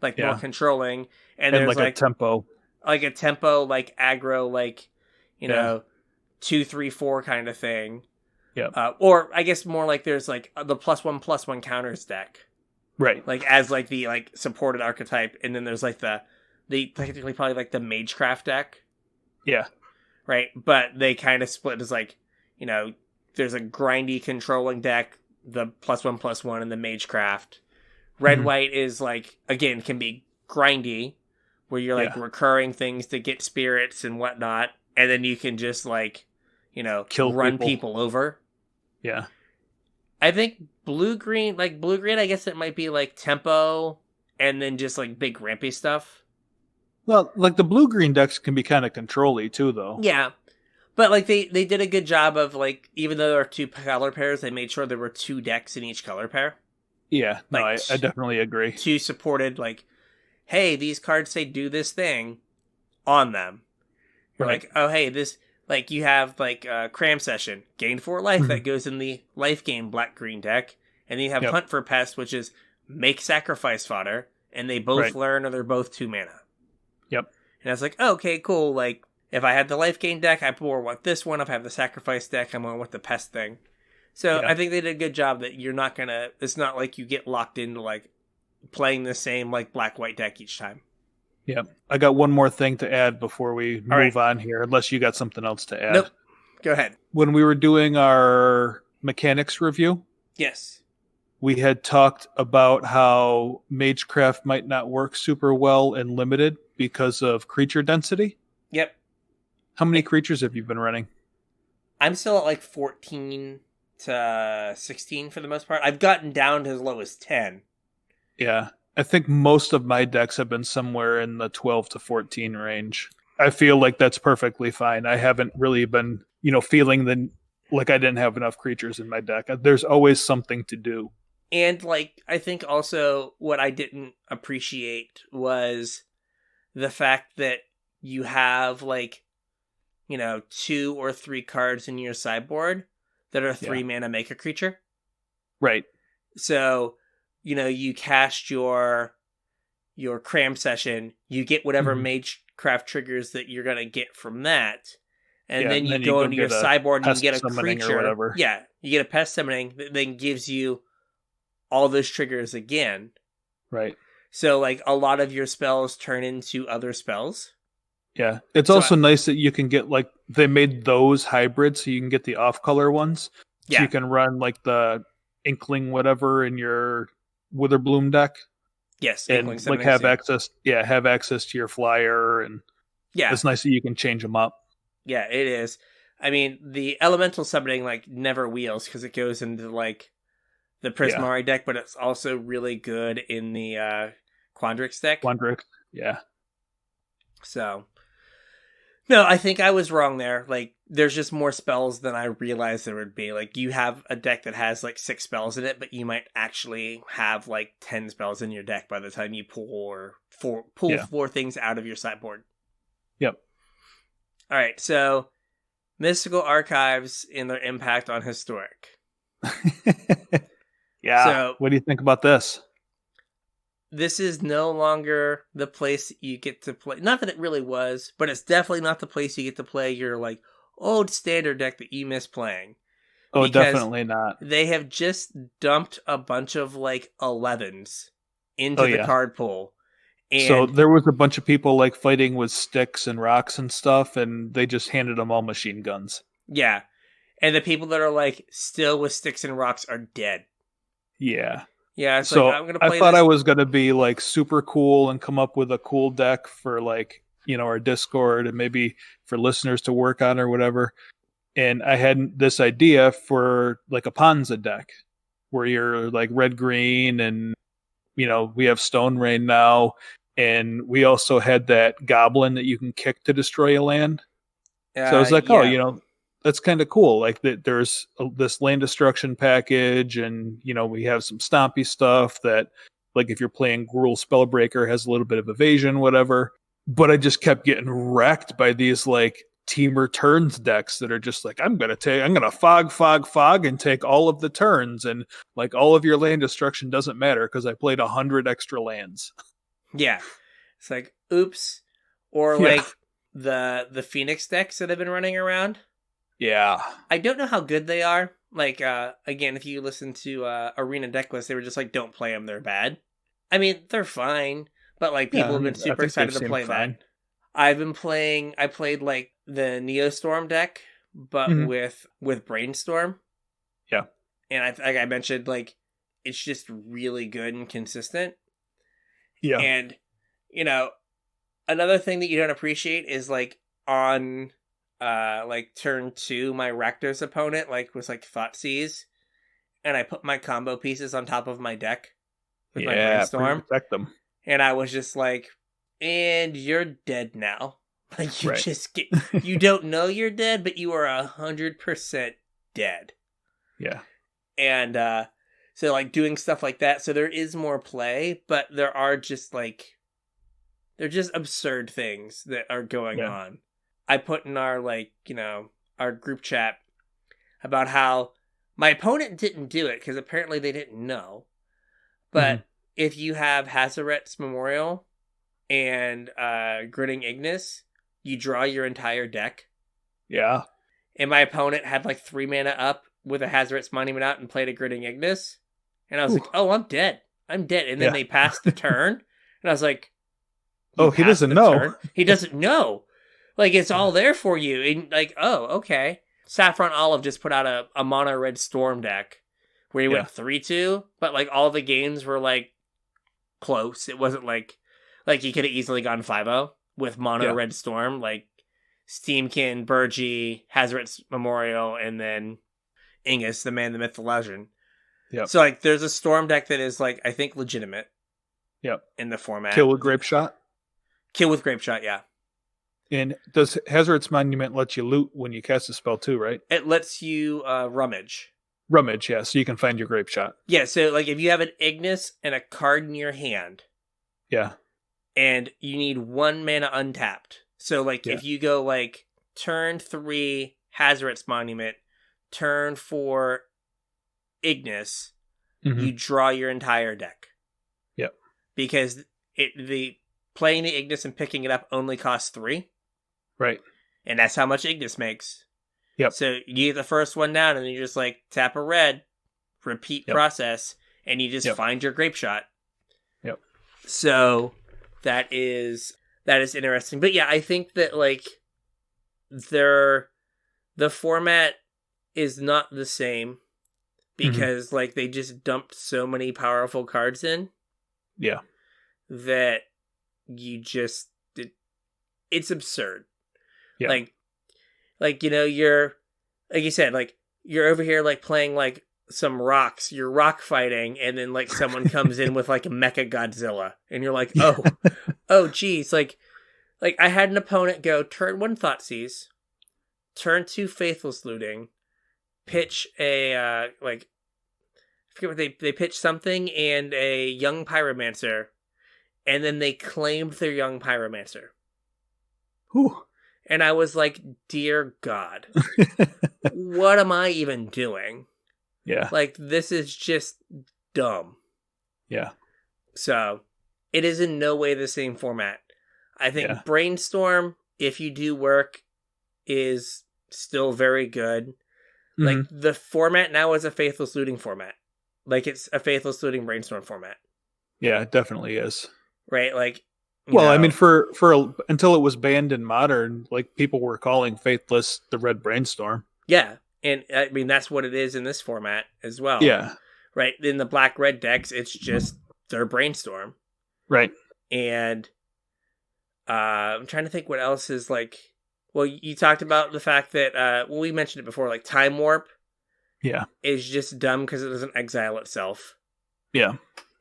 more controlling. And there's a tempo. A tempo, aggro, 2, 3, 4 kind of thing. Yeah. Or I guess more there's the +1/+1 counters deck. Right. As the supported archetype, and then there's the technically probably the Magecraft deck. Yeah. Right. But they kind of split as there's a grindy controlling deck, the +1/+1, and the Magecraft. Red-white is again, can be grindy, where you're recurring things to get spirits and whatnot, and then you can just Kill run people over. Yeah. I think blue-green, I guess it might be like tempo and then just like big rampy stuff. Well, like the blue-green decks can be kind of control-y too, though. Yeah. But like they did a good job of like, even though there are two color pairs, they made sure there were two decks in each color pair. Yeah, no, Like, I definitely agree. Two supported, like, hey, these cards say do this thing on them. You're Right. like, oh, hey, this, like, you have, like, Cram Session, gain 4 life, that goes in the life gain black-green deck. And then you have Hunt for Pest, which is make sacrifice fodder, and they both learn, or they're both 2 mana. Yep. And I was like, oh, okay, cool. Like, if I had the life gain deck, I more want this one. If I have the sacrifice deck, I'm going with the pest thing. So I think they did a good job that you're not gonna. It's not like you get locked into like playing the same like black-white deck each time. Yeah, I got one more thing to add before we move on here, unless you got something else to add. Nope. Go ahead. When we were doing our mechanics review, yes, we had talked about how Magecraft might not work super well in limited because of creature density. Yep. How many creatures have you been running? I'm still at like 14 to 16 for the most part. I've gotten down to as low as 10. Yeah. I think most of my decks have been somewhere in the 12 to 14 range. I feel like that's perfectly fine. I haven't really been, feeling like I didn't have enough creatures in my deck. There's always something to do. And like, I think also what I didn't appreciate was the fact that you have like, 2 or 3 cards in your sideboard that are 3 mana make a creature. Right. So, you cast your Cram Session, you get whatever Magecraft triggers that you're going to get from that. And then you go into your sideboard and you get a creature. Or whatever. Yeah, you get a pest summoning that then gives you all those triggers again. Right. So, like, a lot of your spells turn into other spells. Yeah. It's also nice that you can get, like, they made those hybrids so you can get the off-color ones. So you can run, like, the Inkling whatever in your Witherbloom deck. Yes. And, like, have access to your flyer. And it's nice that you can change them up. Yeah, it is. I mean, the elemental summoning, like, never wheels because it goes into, like, the Prismari deck, but it's also really good in the Quandrix deck. Yeah. So, no, I think I was wrong there. Like, there's just more spells than I realized there would be. Like, you have a deck that has, like, 6 spells in it, but you might actually have, like, 10 spells in your deck by the time you pull 4 things out of your sideboard. Yep. All right, so Mystical Archives and their impact on Historic. Yeah. So, what do you think about this? This is no longer the place you get to play. Not that it really was, but it's definitely not the place you get to play your like old standard deck that you miss playing. Oh, definitely not. They have just dumped a bunch of like 11s into the card pool. And so there was a bunch of people like fighting with sticks and rocks and stuff, and they just handed them all machine guns. Yeah. And the people that are like still with sticks and rocks are dead. Yeah. Yeah, it's so like, I'm gonna play I thought I was going to be like super cool and come up with a cool deck for like, our Discord and maybe for listeners to work on or whatever. And I had this idea for like a Ponza deck where you're like red-green and, we have Stone Rain now. And we also had that goblin that you can kick to destroy a land. So I was like, that's kind of cool. Like that there's this land destruction package and, we have some stompy stuff that like if you're playing Gruul Spellbreaker has a little bit of evasion, whatever. But I just kept getting wrecked by these like Teamer turns decks that are just like, I'm going to fog and take all of the turns. And like all of your land destruction doesn't matter because I played 100 extra lands. Yeah. It's like, oops. Or like the Phoenix decks that have been running around. Yeah. I don't know how good they are. Like, again, if you listen to Arena Decklist, they were just like, don't play them, they're bad. I mean, they're fine, but like people have been super excited to play that. I played like the Neostorm deck, but with Brainstorm. Yeah. And like I mentioned, like, it's just really good and consistent. Yeah. And, another thing that you don't appreciate is like on like turn 2, my Rakdos opponent was like Thoughtseize, and I put my combo pieces on top of my deck with my Brainstorm. Protect them. And I was just like, and you're dead now. Like, you Right. just get, you don't know you're dead, but you are 100% dead. Yeah. And, so, like, doing stuff like that. So there is more play, but there are just, like, they're just absurd things that are going on. I put in our, like, you know, our group chat about how my opponent didn't do it, because apparently they didn't know. But if you have Hazaret's Memorial and Gritting Ignis, you draw your entire deck. Yeah. And my opponent had like 3 mana up with a Hazaret's Monument out and played a Gritting Ignis. And I was like, oh, I'm dead. I'm dead. And then they passed the turn. And I was like, oh, he doesn't know. Turn? He doesn't know. Like, it's all there for you. And like, oh, okay. Saffron Olive just put out a mono red Storm deck where he went 3-2, but like all the games were like close. It wasn't like he could have easily gone 5-0 with mono red Storm, like Steamkin, Burgee, Hazaret's Memorial, and then Ingus, the man, the myth, the legend. Yep. So like there's a Storm deck that is like, I think, legitimate. Yep. In the format. Kill with Grape Shot? Kill with Grape Shot, yeah. And does Hazaret's Monument let you loot when you cast a spell too, right? It lets you rummage. Rummage, yeah, so you can find your Grape Shot. Yeah, so like if you have an Ignis and a card in your hand. Yeah. And you need 1 mana untapped. So like if you go like turn 3 Hazaret's Monument, turn 4 Ignis, you draw your entire deck. Yep. Because the playing the Ignis and picking it up only costs 3. Right. And that's how much Ignis makes. Yep. So you get the first one down and then you just like tap a red, repeat process, and you just find your Grape Shot. Yep. So that is interesting. But yeah, I think that like the format is not the same because like they just dumped so many powerful cards in. Yeah. That you just it's absurd. Yeah. Like you know, you're like you said, like you're over here like playing like some rocks, you're rock fighting, and then like someone comes in with like a Mecha Godzilla, and you're like, oh geez, like I had an opponent go turn 1 Thoughtseize, turn 2 Faithless Looting, pitch a like I forget what they pitched something and a Young Pyromancer, and then they claimed their Young Pyromancer. Whew. And I was like, dear God, what am I even doing? Yeah. Like, this is just dumb. Yeah. So, it is in no way the same format. I think Brainstorm, if you do work, is still very good. Like, the format now is a Faithless Looting format. Like, it's a Faithless Looting Brainstorm format. Yeah, it definitely is. Right? Like, well, I mean, for until it was banned in Modern, like, people were calling Faithless the Red Brainstorm. Yeah. And, I mean, that's what it is in this format as well. Yeah. Right? In the Black-Red decks, it's just their Brainstorm. Right. And I'm trying to think what else is, like... Well, you talked about the fact that, we mentioned it before, like, Time Warp is just dumb because it doesn't exile itself. Yeah.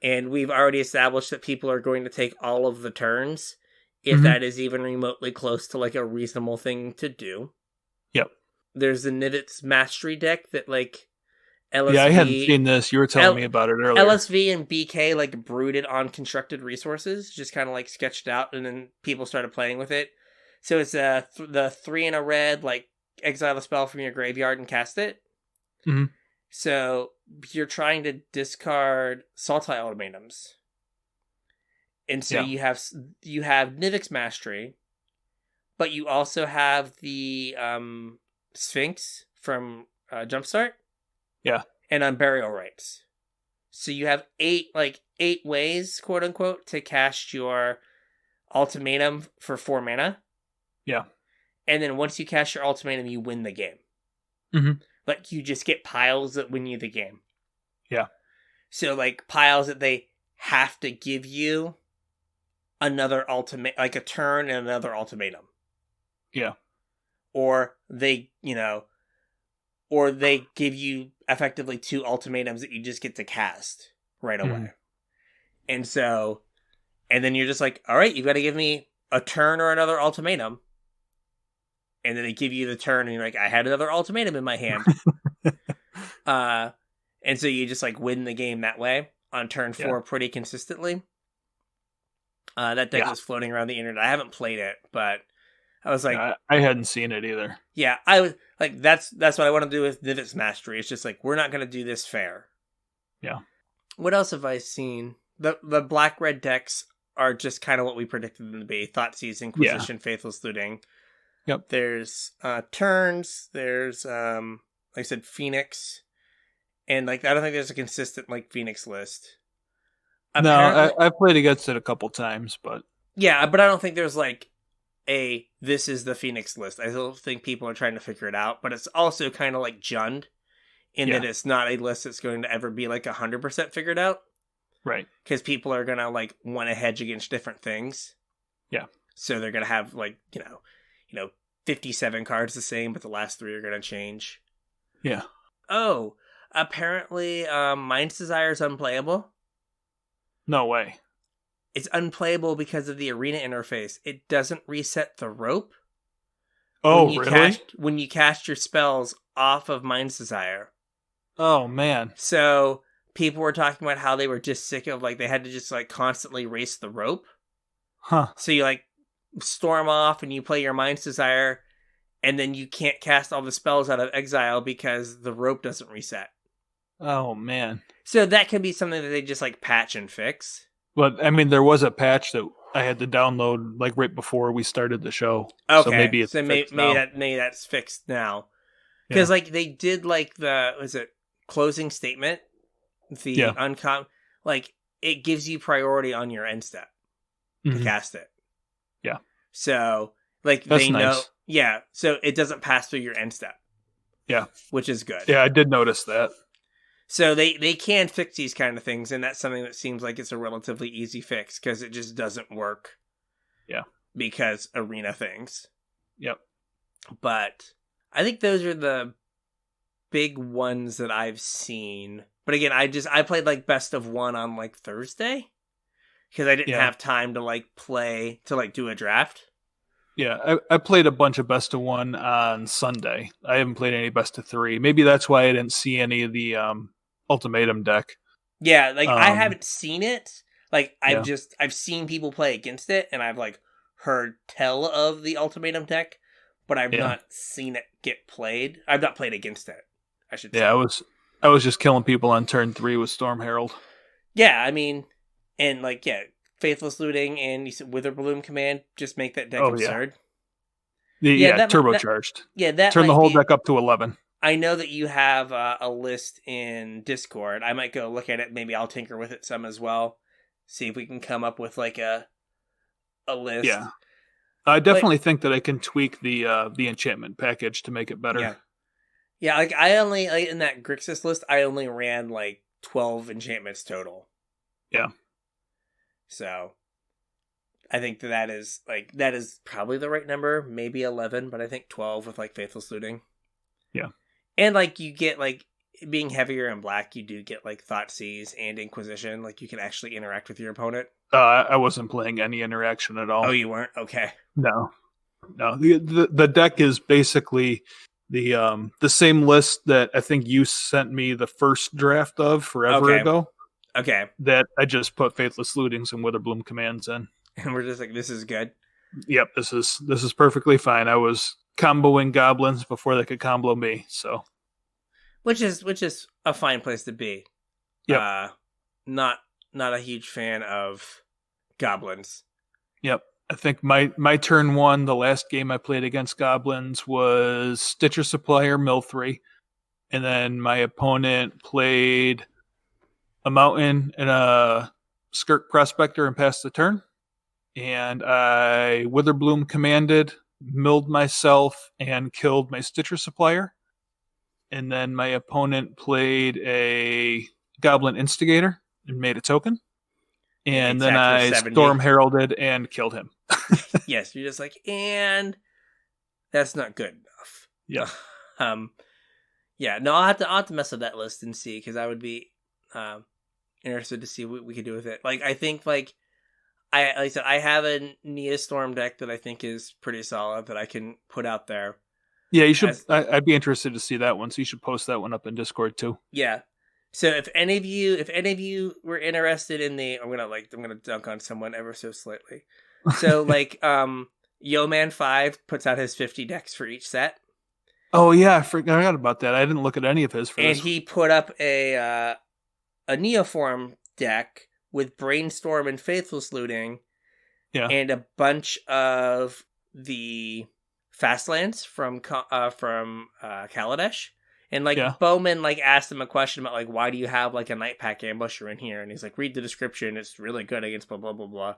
And we've already established that people are going to take all of the turns, if that is even remotely close to, like, a reasonable thing to do. Yep. There's the Nivit's Mastery deck that, like, LSV... Yeah, I hadn't seen this. You were telling me about it earlier. LSV and BK, like, brooded on constructed resources, just kind of, like, sketched out, and then people started playing with it. So it's the 3 and a red, like, exile a spell from your graveyard and cast it. Mm-hmm. So you're trying to discard Sultai Ultimatums. And so you have Nivix Mastery, but you also have the Sphinx from Jumpstart. Yeah. And Unburial Rites. So you have 8 ways, quote unquote, to cast your ultimatum for 4 mana. Yeah. And then once you cast your ultimatum, you win the game. Mm-hmm. Like, you just get piles that win you the game. Yeah. So, like, piles that they have to give you another ultimate, like a turn and another ultimatum. Yeah. or they, or they give you effectively 2 ultimatums that you just get to cast right away. And so, and then you're just like, all right, you've got to give me a turn or another ultimatum. And then they give you the turn and you're like, I had another ultimatum in my hand. And so you just like win the game that way on turn 4 pretty consistently. That deck was floating around the internet. I haven't played it, but I was like, I hadn't seen it either. Yeah, I was like, that's what I want to do with Nivit's Mastery. It's just like, we're not going to do this fair. Yeah. What else have I seen? The black-red decks are just kind of what we predicted them to be. Thoughtseize, Inquisition, Faithless Looting. Yep. There's Turns. There's, like I said, Phoenix. And like, I don't think there's a consistent like Phoenix list. No, I played against it a couple times, but... Yeah, but I don't think there's like this is the Phoenix list. I still think people are trying to figure it out, but it's also kind of like Jund in that it's not a list that's going to ever be like 100% figured out. Right. Because people are going to like want to hedge against different things. Yeah. So they're going to have like, 57 cards the same, but the last 3 are going to change. Yeah. Oh, apparently Mind's Desire is unplayable. No way. It's unplayable because of the arena interface. It doesn't reset the rope. Oh, really? When you cast your spells off of Mind's Desire. Oh, man. So people were talking about how they were just sick of, like, they had to just, like, constantly race the rope. Huh. So you, like, storm off and you play your Mind's Desire, and then you can't cast all the spells out of exile because the rope doesn't reset. Oh, man. So that could be something that they just, like, patch and fix. But, I mean, there was a patch that I had to download, like, right before we started the show. Okay. So maybe it's fixed now. Maybe that's fixed now. Because, like, they did, like, closing statement? The uncom... Like, it gives you priority on your end step to cast it. Yeah. So, like, that's they know... nice. Yeah, so it doesn't pass through your end step. Yeah. Which is good. Yeah, I did notice that. So they can fix these kind of things, and that's something that seems like it's a relatively easy fix, because it just doesn't work. Yeah. Because arena things. Yep. But I think those are the big ones that I've seen. But again, I played like best of 1 on like Thursday, because I didn't have time to like do a draft. Yeah, I played a bunch of best of 1 on Sunday. I haven't played any best of 3. Maybe that's why I didn't see any of the ultimatum deck. Yeah, like I haven't seen it. Like I've seen people play against it, and I've like heard tell of the ultimatum deck, but I've not seen it get played. I've not played against it, I should say. Yeah, I was just killing people on turn 3 with Storm Herald. Yeah, I mean, and like Faithless Looting and you said Witherbloom Command just make that deck absurd. Turbocharged. That turn the whole deck up to 11. I know that you have a list in Discord. I might go look at it. Maybe I'll tinker with it some as well. See if we can come up with like a list. Yeah, I definitely think that I can tweak the enchantment package to make it better. Yeah. Like I only in that Grixis list, I only ran like 12 enchantments total. Yeah. So I think that is probably the right number. Maybe 11, but I think 12 with like Faithless Looting. Yeah. And like you get like being heavier in black, you do get like Thoughtseize and Inquisition. Like you can actually interact with your opponent. I wasn't playing any interaction at all. Oh, you weren't? Okay. No. The deck is basically the same list that I think you sent me the first draft of forever ago. Okay. That I just put Faithless Lootings and Witherbloom Commands in. And we're just like, this is good. Yep, this is perfectly fine. I was comboing goblins before they could combo me, so which is a fine place to be. Yep. Not a huge fan of goblins. Yep. I think my turn 1, the last game I played against goblins was Stitcher Supplier Mill 3. And then my opponent played a mountain and a Skirk Prospector and passed the turn. And I Witherbloom commanded, milled myself, and killed my Stitcher Supplier. And then my opponent played a Goblin Instigator and made a token. And then I Storm Heralded and killed him. Yes, you're just like, and That's not good enough. Yeah. Yeah, no, I'll have to mess with that list and see, because I would be interested to see what we could do with it. Like, I think, like I said, I have a Neostorm deck that I think is pretty solid that I can put out there. Yeah, you should. I'd be interested to see that one, so you should post that one up in Discord too. Yeah. So if any of you were interested in I'm gonna dunk on someone ever so slightly. So like Yo Man 5 puts out his 50 decks for each set. Oh yeah, I forgot about that. I didn't look at any of his for this. And he put up a Neoform deck with Brainstorm and Faithless Looting. Yeah. And a bunch of the Fastlands from Kaladesh. And like Bowman like asked him a question about like, why do you have like a Night Pack Ambusher in here? And he's like, read the description, it's really good against blah blah blah blah.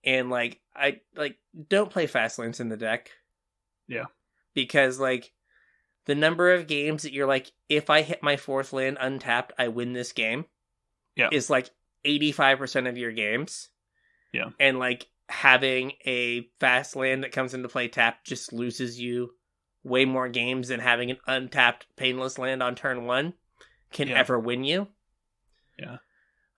And like I like don't play Fastlands in the deck. Yeah. Because like the number of games that you're like, if I hit my 4th land untapped, I win this game. Yeah. Is like 85% of your games. Yeah. And like having a fast land that comes into play tapped just loses you way more games than having an untapped painless land on turn 1 can ever win you. Yeah.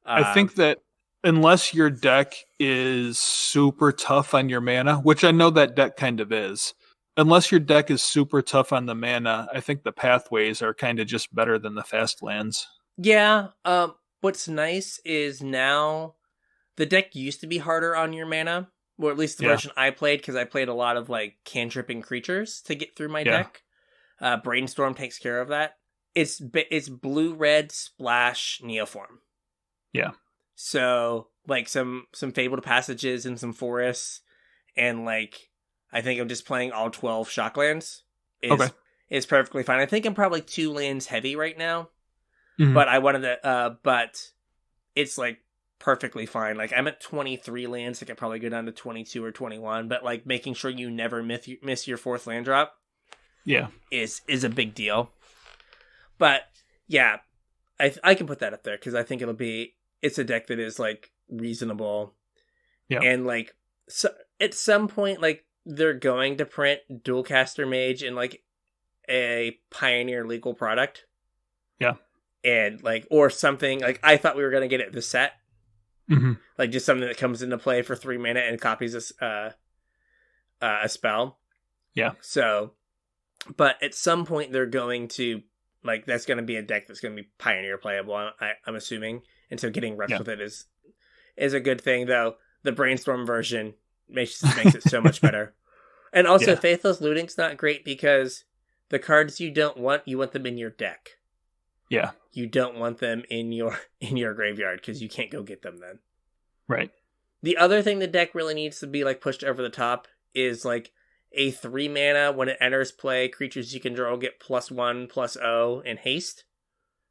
I think that unless your deck is super tough on your mana, which I know that deck kind of is, unless your deck is super tough on the mana, I think the pathways are kind of just better than the fast lands. Yeah. What's nice is now the deck used to be harder on your mana, or at least the version I played, because I played a lot of like cantripping creatures to get through my deck. Brainstorm takes care of that. It's blue-red splash Neoform. Yeah. So like some Fabled Passages and some forests, and like I think I'm just playing all 12 Shocklands is perfectly fine. I think I'm probably 2 lands heavy right now, but I wanted to, but it's like perfectly fine. Like I'm at 23 lands. I could probably go down to 22 or 21, but like making sure you never miss your 4th land drop. Yeah. Is a big deal. But yeah, I can put that up there because I think it's a deck that is like reasonable. Yeah. And like so at some point, like they're going to print Dualcaster Mage in like a Pioneer legal product. Yeah. And like, or something like I thought we were going to get it this set. Like just something that comes into play for 3 mana and copies a spell. Yeah. So, but at some point they're going to like, that's going to be a deck that's going to be Pioneer playable. I'm assuming. And so getting reps with it is a good thing, though. The Brainstorm version makes it so much better. And also, Faithless Looting's not great because the cards you don't want, you want them in your deck. Yeah. You don't want them in your graveyard because you can't go get them then. Right. The other thing the deck really needs to be like pushed over the top is like a 3 mana when it enters play, creatures you control get +1/+0 and haste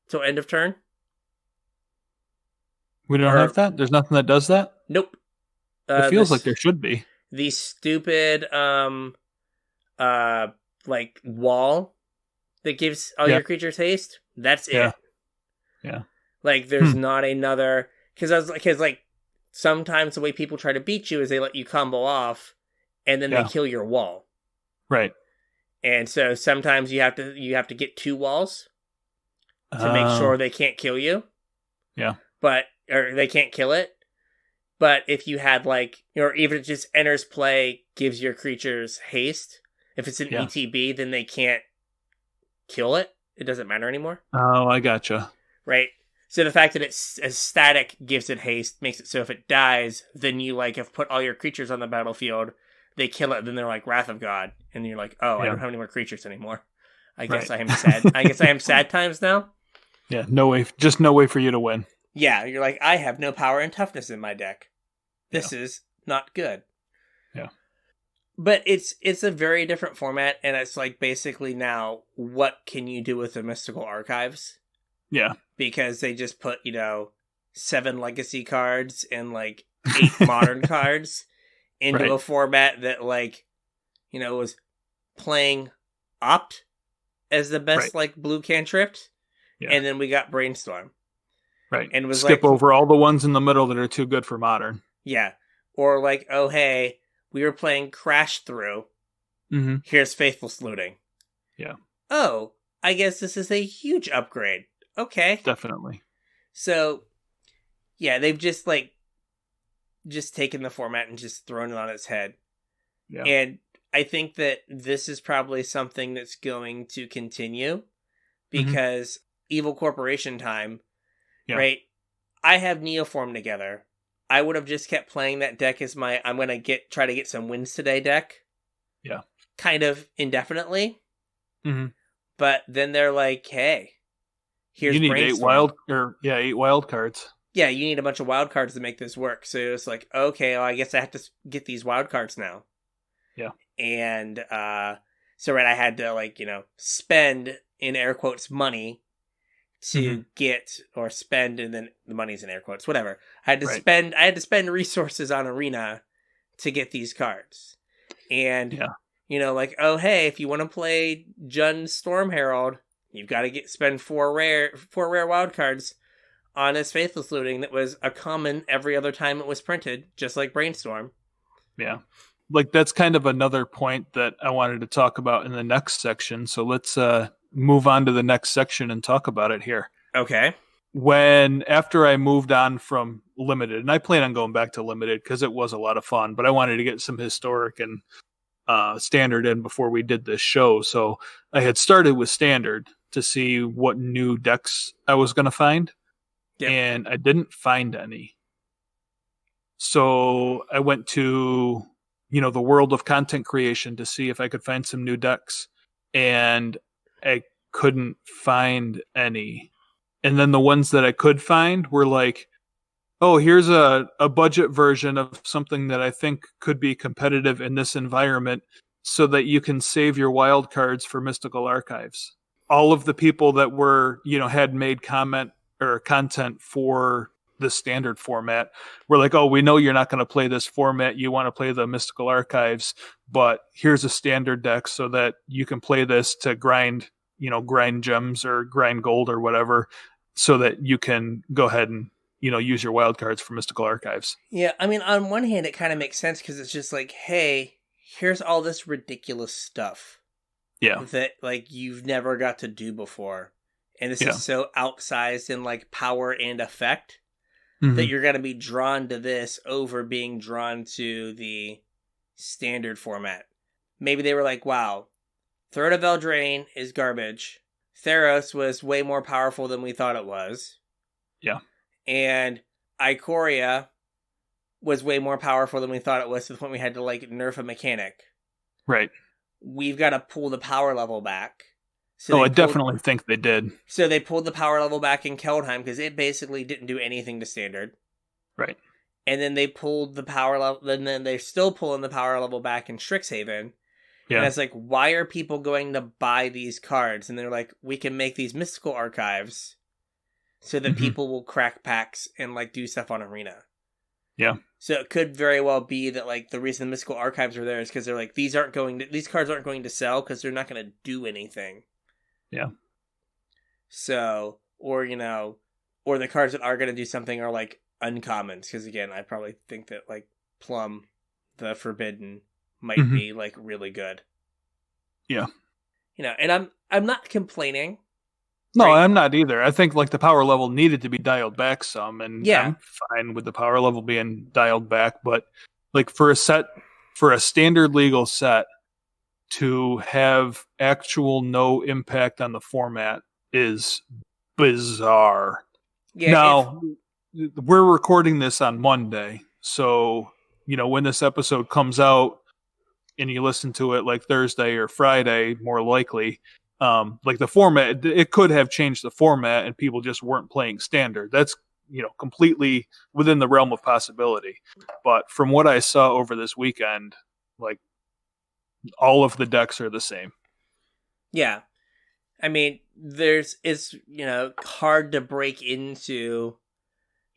till end of turn. We don't have that? There's nothing that does that? Nope. It feels like there should be. The stupid like wall that gives all your creatures haste, that's it. Yeah. Like there's not another, because like sometimes the way people try to beat you is they let you combo off and then they kill your wall. Right. And so sometimes you have to get 2 walls to make sure they can't kill you. Yeah. Or they can't kill it. But if you had like, or even if it just enters play, gives your creatures haste. If it's an ETB, then they can't kill it. It doesn't matter anymore. Oh, I gotcha. Right. So the fact that it's a static gives it haste, makes it so if it dies, then you like have put all your creatures on the battlefield, they kill it, then they're like Wrath of God. And you're like, oh, I don't have any more creatures anymore. I guess I am sad. I guess I am sad times now. Yeah, no way for you to win. Yeah, you're like, I have no power and toughness in my deck. This is not good. Yeah. But it's a very different format, and it's like basically now, what can you do with the Mystical Archives? Yeah. Because they just put, 7 legacy cards and like 8 modern cards into a format that like, was playing Opt as the best like blue cantrip. Yeah. And then we got Brainstorm. Right. And was skip over all the ones in the middle that are too good for modern. Yeah. Or like, oh hey, we were playing Crash Through Mm-hmm. Here's Faithless Looting. Yeah. Oh, I guess this is a huge upgrade. Okay. Definitely. So, yeah, they've just taken the format and just thrown it on its head. Yeah. And I think that this is probably something that's going to continue because Evil Corporation time, right? I have Neoform together. I would have just kept playing that deck as my I'm going to try to get some wins today deck. Yeah. Kind of indefinitely. Mm-hmm. But then they're like, hey, here's you need Brainstorm. 8 wild cards. Yeah, you need a bunch of wild cards to make this work. So it's like, okay, well, I guess I have to get these wild cards now. Yeah. And so I had to spend in air quotes money to get, or spend, and then the money's in air quotes, whatever. I had to spend resources on Arena to get these cards. And oh hey, if you want to play Jund Storm Herald, you've got to spend four rare wild cards on this Faithless Looting that was a common every other time it was printed, just like Brainstorm. Yeah. That's kind of another point that I wanted to talk about in the next section. So let's move on to the next section and talk about it here. Okay. After I moved on from Limited, and I plan on going back to Limited because it was a lot of fun, but I wanted to get some historic and Standard in before we did this show. So I had started with Standard to see what new decks I was going to find. Yep. And I didn't find any. So I went to, the world of content creation to see if I could find some new decks. And I couldn't find any. And then the ones that I could find were like, oh, here's a budget version of something that I think could be competitive in this environment so that you can save your wild cards for Mystical Archives. All of the people that were, had made comment or content for the Standard format were like, oh, we know you're not going to play this format. You want to play the Mystical Archives, but here's a Standard deck so that you can play this to grind gems or grind gold or whatever so that you can go ahead and, use your wild cards for Mystical Archives. Yeah, I mean, on one hand, it kind of makes sense because it's just like, hey, here's all this ridiculous stuff. Yeah. That, you've never got to do before. And this is so outsized in, power and effect that you're going to be drawn to this over being drawn to the Standard format. Maybe they were like, wow, Throat of Eldraine is garbage. Theros was way more powerful than we thought it was. Yeah. And Ikoria was way more powerful than we thought it was, to the point we had to nerf a mechanic. Right. We've got to pull the power level back. So I definitely think they did. So they pulled the power level back in Keldheim because it basically didn't do anything to Standard. Right. And then they pulled the power level, and then they're still pulling the power level back in Strixhaven. Yeah. And it's like, why are people going to buy these cards? And they're like, we can make these Mystical Archives so that people will crack packs and do stuff on Arena. Yeah. So it could very well be that the reason the Mystical Archives are there is because they're like, these cards aren't going to sell because they're not going to do anything. Yeah. So, or the cards that are going to do something are uncommons. Because again, I probably think that Plum, the Forbidden, might be really good. Yeah. And I'm not complaining. No, right? I'm not either. I think the power level needed to be dialed back some, and I'm fine with the power level being dialed back. But for a standard legal set to have actual no impact on the format is bizarre. Yeah. Now we're recording this on Monday, so when this episode comes out and you listen to it Thursday or Friday, more likely. The format, it could have changed the format and people just weren't playing Standard. That's, completely within the realm of possibility. But from what I saw over this weekend, all of the decks are the same. Yeah. I mean, it's hard to break into,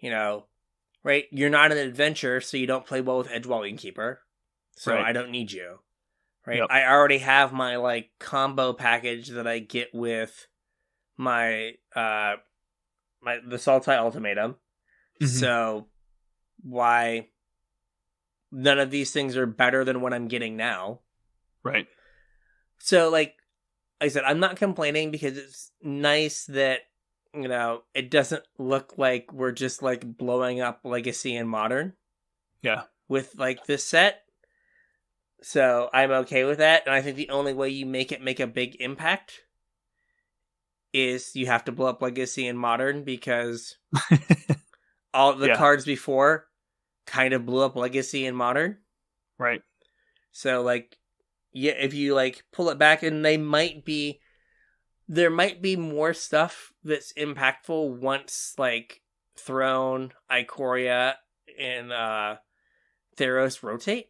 right? You're not an adventure, so you don't play well with Edgewall Innkeeper. So right. I don't need you. Right, yep. I already have my combo package that I get with my the Sultai Ultimatum. So why none of these things are better than what I'm getting now? Right. So, like I said, I'm not complaining because it's nice that, it doesn't look like we're just, like, blowing up Legacy and Modern. Yeah. With, like, this set. So, I'm okay with that. And I think the only way you make a big impact is you have to blow up Legacy and Modern, because all the cards before kind of blew up Legacy and Modern. Right. So, like, yeah, if you, like, pull it back, and there might be more stuff that's impactful once, like, Throne, Ikoria, and Theros rotate.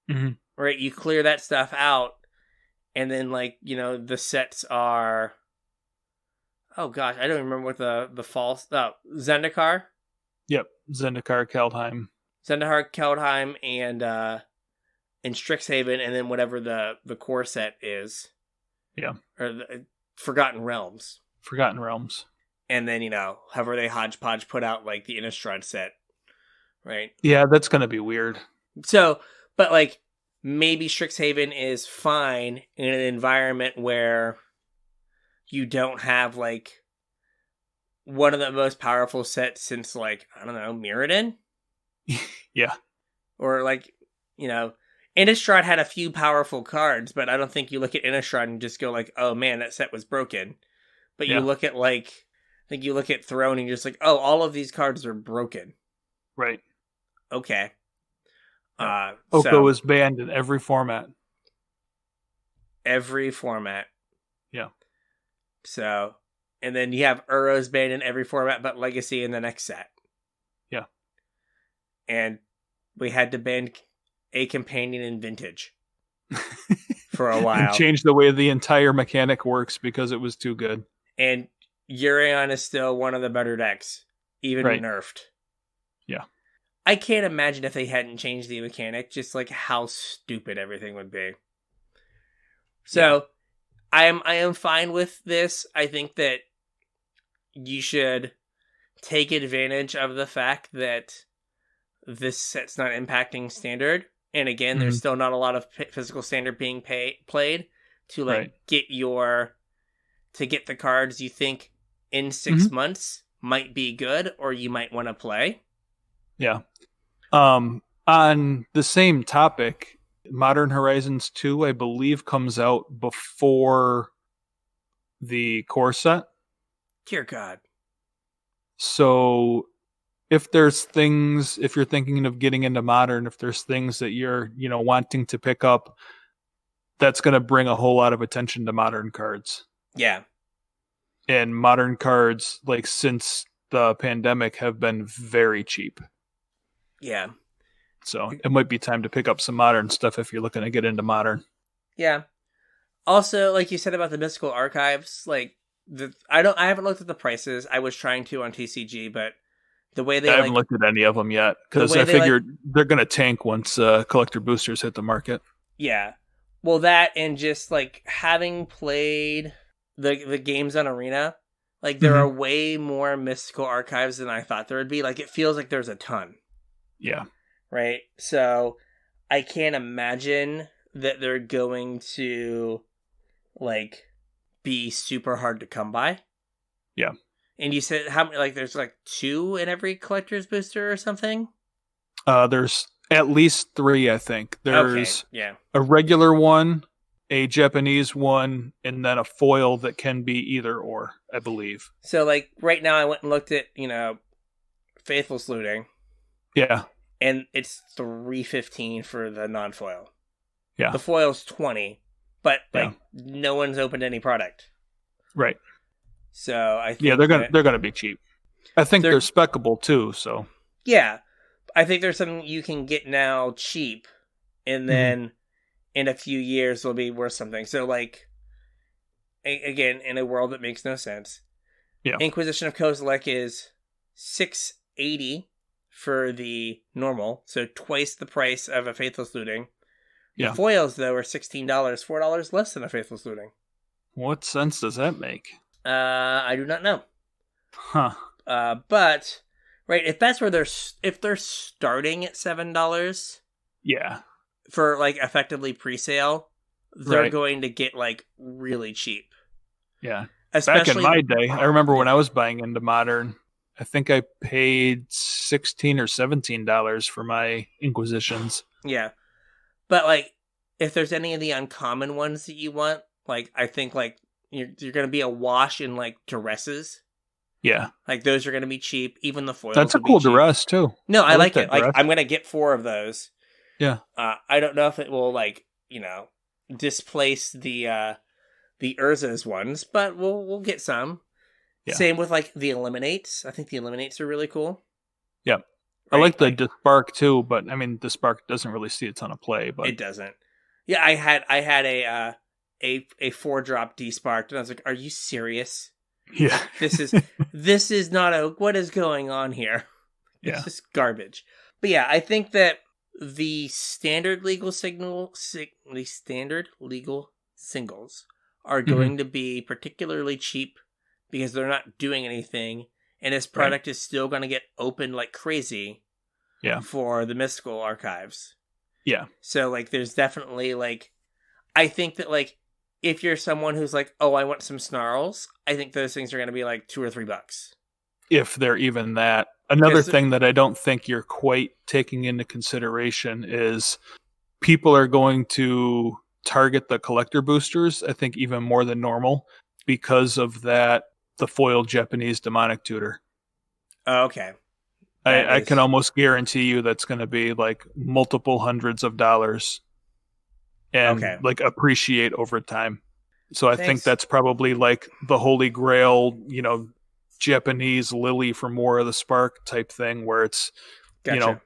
Mm-hmm. Right? You clear that stuff out, and then, like, the sets are... Oh, gosh, I don't remember what the false... Oh, Zendikar? Yep, Zendikar, Kaldheim. Zendikar, Kaldheim, and Strixhaven, and then whatever the core set is. Yeah. Or the Forgotten Realms. Forgotten Realms. And then, however they hodgepodge put out, like, the Innistrad set. Right? Yeah, that's going to be weird. So, but, like, maybe Strixhaven is fine in an environment where you don't have, like, one of the most powerful sets since, like, I don't know, Mirrodin? Yeah. Or, like, Innistrad had a few powerful cards, but I don't think you look at Innistrad and just go, like, oh man, that set was broken. But you look at, like, I think you look at Throne and you're just like, oh, all of these cards are broken. Right. Okay. Oko is banned in every format. Every format. Yeah. So, and then you have Uro's banned in every format but Legacy in the next set. Yeah. And we had to ban a companion in Vintage for a while. And change the way the entire mechanic works because it was too good. And Urion is still one of the better decks, even nerfed. Yeah. I can't imagine if they hadn't changed the mechanic, just like how stupid everything would be. So, I am fine with this. I think that you should take advantage of the fact that this set's not impacting Standard. And again, there's still not a lot of physical Standard being played to, like, get the cards you think in 6 months might be good or you might want to play. Yeah. On the same topic, Modern Horizons 2, I believe, comes out before the core set. Dear God. So if you're thinking of getting into Modern, if there's things that you're, wanting to pick up, that's going to bring a whole lot of attention to Modern cards. Yeah. And Modern cards, like, since the pandemic, have been very cheap. Yeah. So it might be time to pick up some Modern stuff if you're looking to get into Modern. Yeah. Also, like you said about the Mystical Archives, like, I haven't looked at the prices. I was trying to on TCG, but the way they... I haven't looked at any of them yet, because I figured they're going to tank once collector boosters hit the market. Yeah. Well, that, and just, like, having played the games on Arena, like, there are way more Mystical Archives than I thought there would be. Like, it feels like there's a ton. Yeah. Right? So, I can't imagine that they're going to, like, be super hard to come by. Yeah. And you said how many? Like, there's like 2 in every collector's booster or something. There's at least 3, I think. There's a regular one, a Japanese one, and then a foil that can be either or, I believe. So, like, right now, I went and looked at Faithless Looting. Yeah. And it's $3.15 for the non-foil. Yeah. The foil's $20, but no one's opened any product. Right. So I think they're gonna be cheap. I think they're speccable too. So yeah, I think there's something you can get now cheap, and then in a few years they'll be worth something. So, like, again, in a world that makes no sense, Inquisition of Kozilek is $6.80 for the normal, so twice the price of a Faithless Looting. Yeah. The foils, though, are $16, $4 less than a Faithless Looting. What sense does that make? I do not know. Huh. But right, if that's where if they're starting at $7, yeah, for, like, effectively pre-sale, they're going to get like really cheap. Yeah. Especially back in my day, I remember when I was buying into Modern, I think I paid $16 or $17 for my Inquisitions. Yeah. But like, if there's any of the uncommon ones that you want, like, I think like you're going to be awash in like duresses. Yeah. Like, those are going to be cheap. Even the foils. That's a cool duress, too. No, I like it. Duress. Like, I'm going to get 4 of those. Yeah. I don't know if it will, like, displace the Urza's ones, but we'll get some. Yeah. Same with, like, the Eliminates. I think the Eliminates are really cool. Yeah. Right? I like the Dispark, too, but, I mean, Dispark doesn't really see a ton of play. But it doesn't. Yeah, I had a 4-drop Desparked, and I was like, are you serious? Yeah. This is not what is going on here? Yeah. It's just garbage. But yeah, I think that the standard legal singles are going to be particularly cheap because they're not doing anything, and this product is still going to get opened like crazy. Yeah. For the Mystical Archives. Yeah. So like, there's definitely like, I think that like, if you're someone who's like, oh, I want some snarls, I think those things are going to be like $2 or $3. If they're even that. Another thing that I don't think you're quite taking into consideration is people are going to target the collector boosters, I think even more than normal, because of the foil Japanese demonic tutor. Oh, okay. I can almost guarantee you that's going to be like multiple hundreds of dollars. And like appreciate over time. So I think that's probably like the holy grail, Japanese lily from War of the Spark type thing where it's,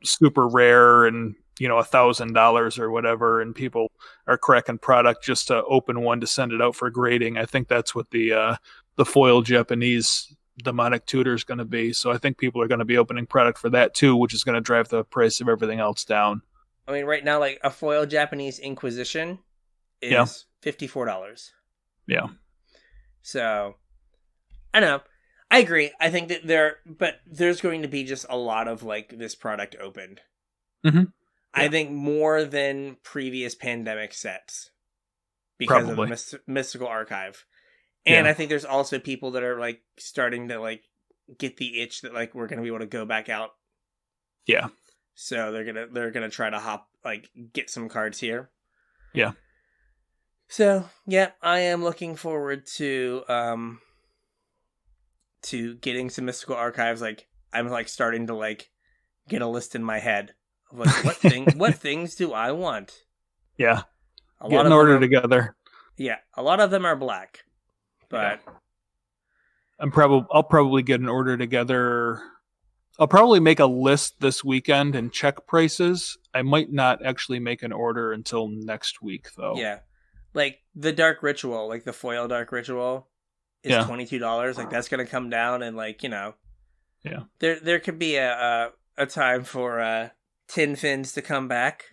super rare and, $1,000 or whatever. And people are cracking product just to open one to send it out for grading. I think that's what the foil Japanese demonic tutor is going to be. So I think people are going to be opening product for that too, which is going to drive the price of everything else down. I mean, right now, like, a foil Japanese Inquisition is $54. Yeah. So, I don't know. I agree. I think that there's going to be just a lot of, like, this product opened. Mm-hmm. Yeah. I think more than previous pandemic sets. Because of the Mystical Archive. And I think there's also people that are, like, starting to, like, get the itch that, like, we're going to be able to go back out. Yeah. So they're gonna try to get some cards here. Yeah. So yeah, I am looking forward to getting some Mystical Archives. Like, I'm like starting to like get a list in my head of like what things do I want? Yeah. Get an order together. Yeah, a lot of them are black, but I'll probably get an order together. I'll probably make a list this weekend and check prices. I might not actually make an order until next week, though. Yeah. Like, the Dark Ritual, like the foil Dark Ritual is $22. Like, that's going to come down and, like, Yeah. There could be a time for Tin Fins to come back.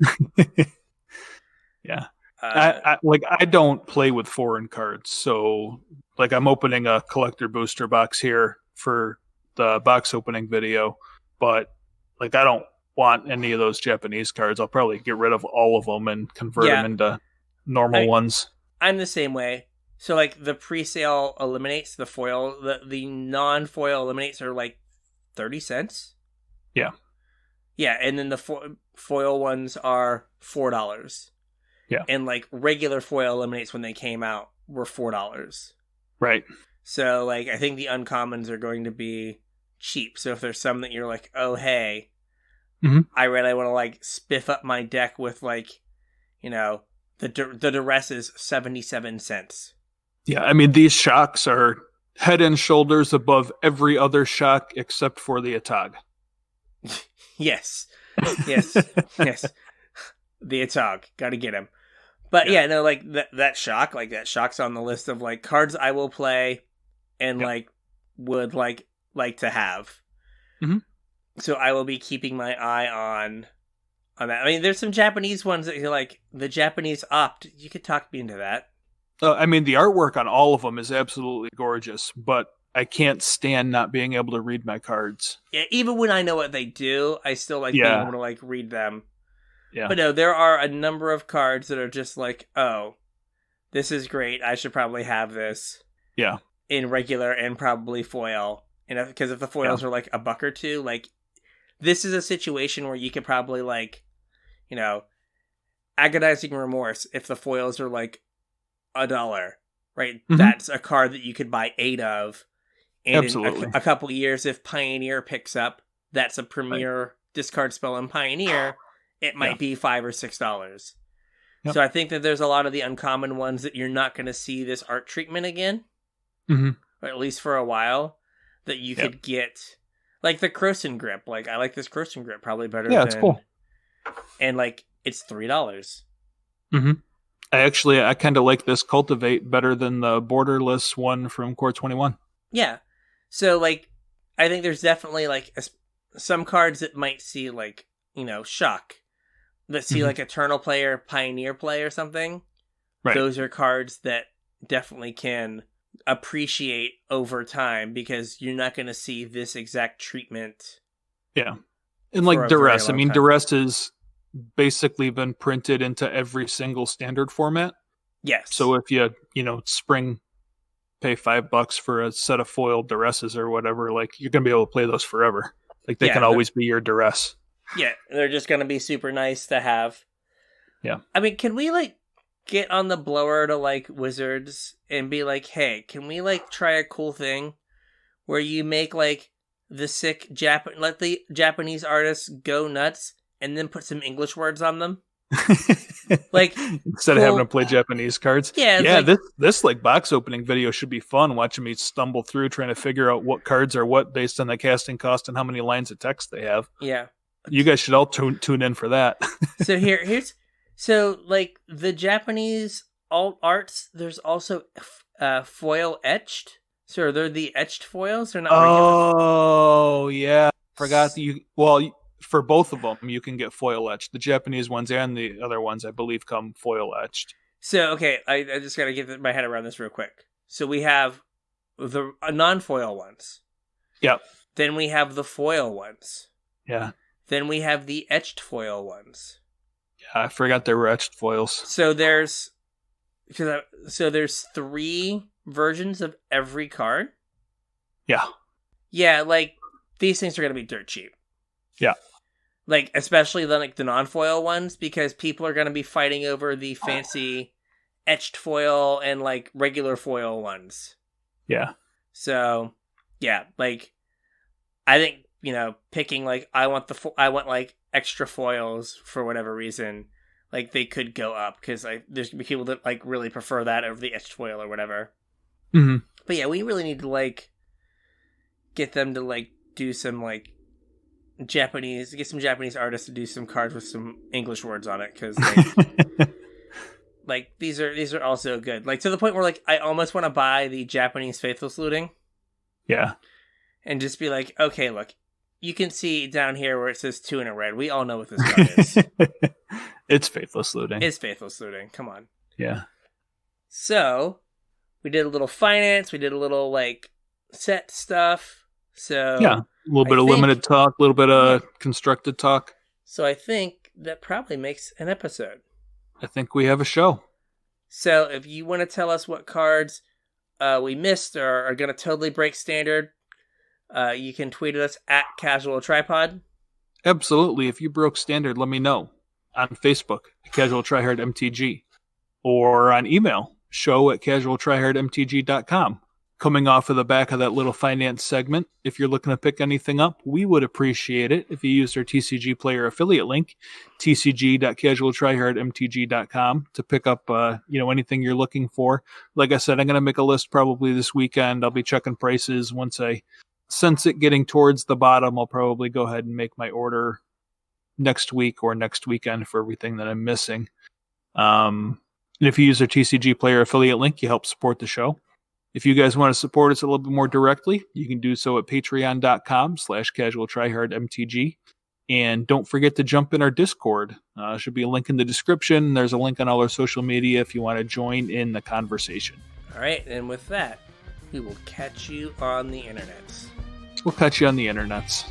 Yeah. I don't play with foreign cards, so, like, I'm opening a collector booster box here for the box opening video, but like I don't want any of those Japanese cards. I'll probably get rid of all of them and convert them into normal ones. I'm the same way. So like the pre-sale eliminates, the foil, the non-foil eliminates are like 30 cents. Yeah. Yeah, and then the foil ones are $4. Yeah. And like regular foil eliminates when they came out were $4. Right. So like I think the uncommons are going to be cheap. So if there's some that you're like, oh hey, I really want to like spiff up my deck with like, the duress is 77 cents. Yeah, I mean these shocks are head and shoulders above every other shock except for the Atog. Yes. The Atog, gotta get him. But like that shock's on the list of like cards I will play and like would like to have. Mm-hmm. So I will be keeping my eye on that. I mean, there's some Japanese ones that you're like the Japanese opt. You could talk me into that. I mean, the artwork on all of them is absolutely gorgeous, but I can't stand not being able to read my cards. Yeah, even when I know what they do, I still like being able to like read them. Yeah. But no, there are a number of cards that are just like, oh, this is great. I should probably have this Yeah. in regular and probably foil. And because if the foils are like a buck or two, like this is a situation where you could probably like, you know, agonizing remorse if the foils are like $1, right? Mm-hmm. That's a card that you could buy 8 of. And Absolutely. in a couple years, if Pioneer picks up, that's a premier discard spell in Pioneer. It might be $5 or $6. Yep. So I think that there's a lot of the uncommon ones that you're not going to see this art treatment again, Mm-hmm. or at least for a while, that you could get. Like the Croson Grip. Like, I like this Croson Grip probably better than... Yeah, it's cool. And, like, it's $3. Mm-hmm. I kind of like this Cultivate better than the borderless one from Core 21. Yeah. So, like, I think there's definitely, like, some cards that might see, like, you know, Shock. That see, like, Eternal Play or Pioneer Play or something. Right. Those are cards that definitely can appreciate over time because you're not going to see this exact treatment. Yeah. And, like, for a Duress. very I long mean, time. Duress has basically been printed into every single standard format. Yes. So if you pay $5 for a set of foiled Duresses or whatever, like, you're going to be able to play those forever. Like, they can always be your Duress. Yeah, they're just going to be super nice to have. Yeah. I mean, can we, like, get on the blower to, like, Wizards and be like, hey, can we, like, try a cool thing where you make, like, the sick let the Japanese artists go nuts and then put some English words on them? Like, instead of having to play Japanese cards. Yeah, like, this like box opening video should be fun, watching me stumble through trying to figure out what cards are what based on the casting cost and how many lines of text they have. Yeah. You guys should all tune in for that. So here's like the Japanese alt arts, there's also foil etched. So they're the etched foils, they're not regular. Oh, yeah. Forgot that for both of them, you can get foil etched. The Japanese ones and the other ones, I believe, come foil etched. So, okay, I just got to get my head around this real quick. So we have the non-foil ones. Yep. Then we have the foil ones. Yeah. Then we have the etched foil ones. Yeah, I forgot there were etched foils. So there's 3 versions of every card. Yeah. Yeah, like, these things are going to be dirt cheap. Yeah. Like, especially the non-foil ones, because people are going to be fighting over the fancy etched foil and, like, regular foil ones. Yeah. So, yeah, like, I think, you know, picking, like, I want like, extra foils for whatever reason, like, they could go up, because, like, there's going to be people that, like, really prefer that over the etched foil or whatever. Mm-hmm. But, yeah, we really need to, like, get them to, like, do some, like, get some Japanese artists to do some cards with some English words on it, because like, like these are also good. Like, to the point where, like, I almost want to buy the Japanese Faithless Looting. Yeah. And just be like, okay, look, you can see down here where it says 2 in a red. We all know what this card is. It's Faithless Looting. It's Faithless Looting. Come on. Yeah. So we did a little finance. We did a little, like, set stuff. So yeah, a little bit of limited talk, a little bit of constructed talk. So I think that probably makes an episode. I think we have a show. So if you want to tell us what cards we missed or are going to totally break standard, you can tweet at us at CasualTryPod. Absolutely. If you broke standard, let me know on Facebook at CasualTryHardMTG or on email, show@CasualTryHardMTG.com. Coming off of the back of that little finance segment, if you're looking to pick anything up, we would appreciate it if you used our TCG Player affiliate link, tcg.casualtryhardmtg.com, to pick up anything you're looking for. Like I said, I'm going to make a list probably this weekend. I'll be checking prices. Once I sense it getting towards the bottom, I'll probably go ahead and make my order next week or next weekend for everything that I'm missing. And if you use our TCG Player affiliate link, you help support the show. If you guys want to support us a little bit more directly, you can do so at patreon.com/CasualTryHardMTG. And don't forget to jump in our Discord. Should be a link in the description. There's a link on all our social media if you want to join in the conversation. All right, and with that, we will catch you on the internet. We'll catch you on the internets.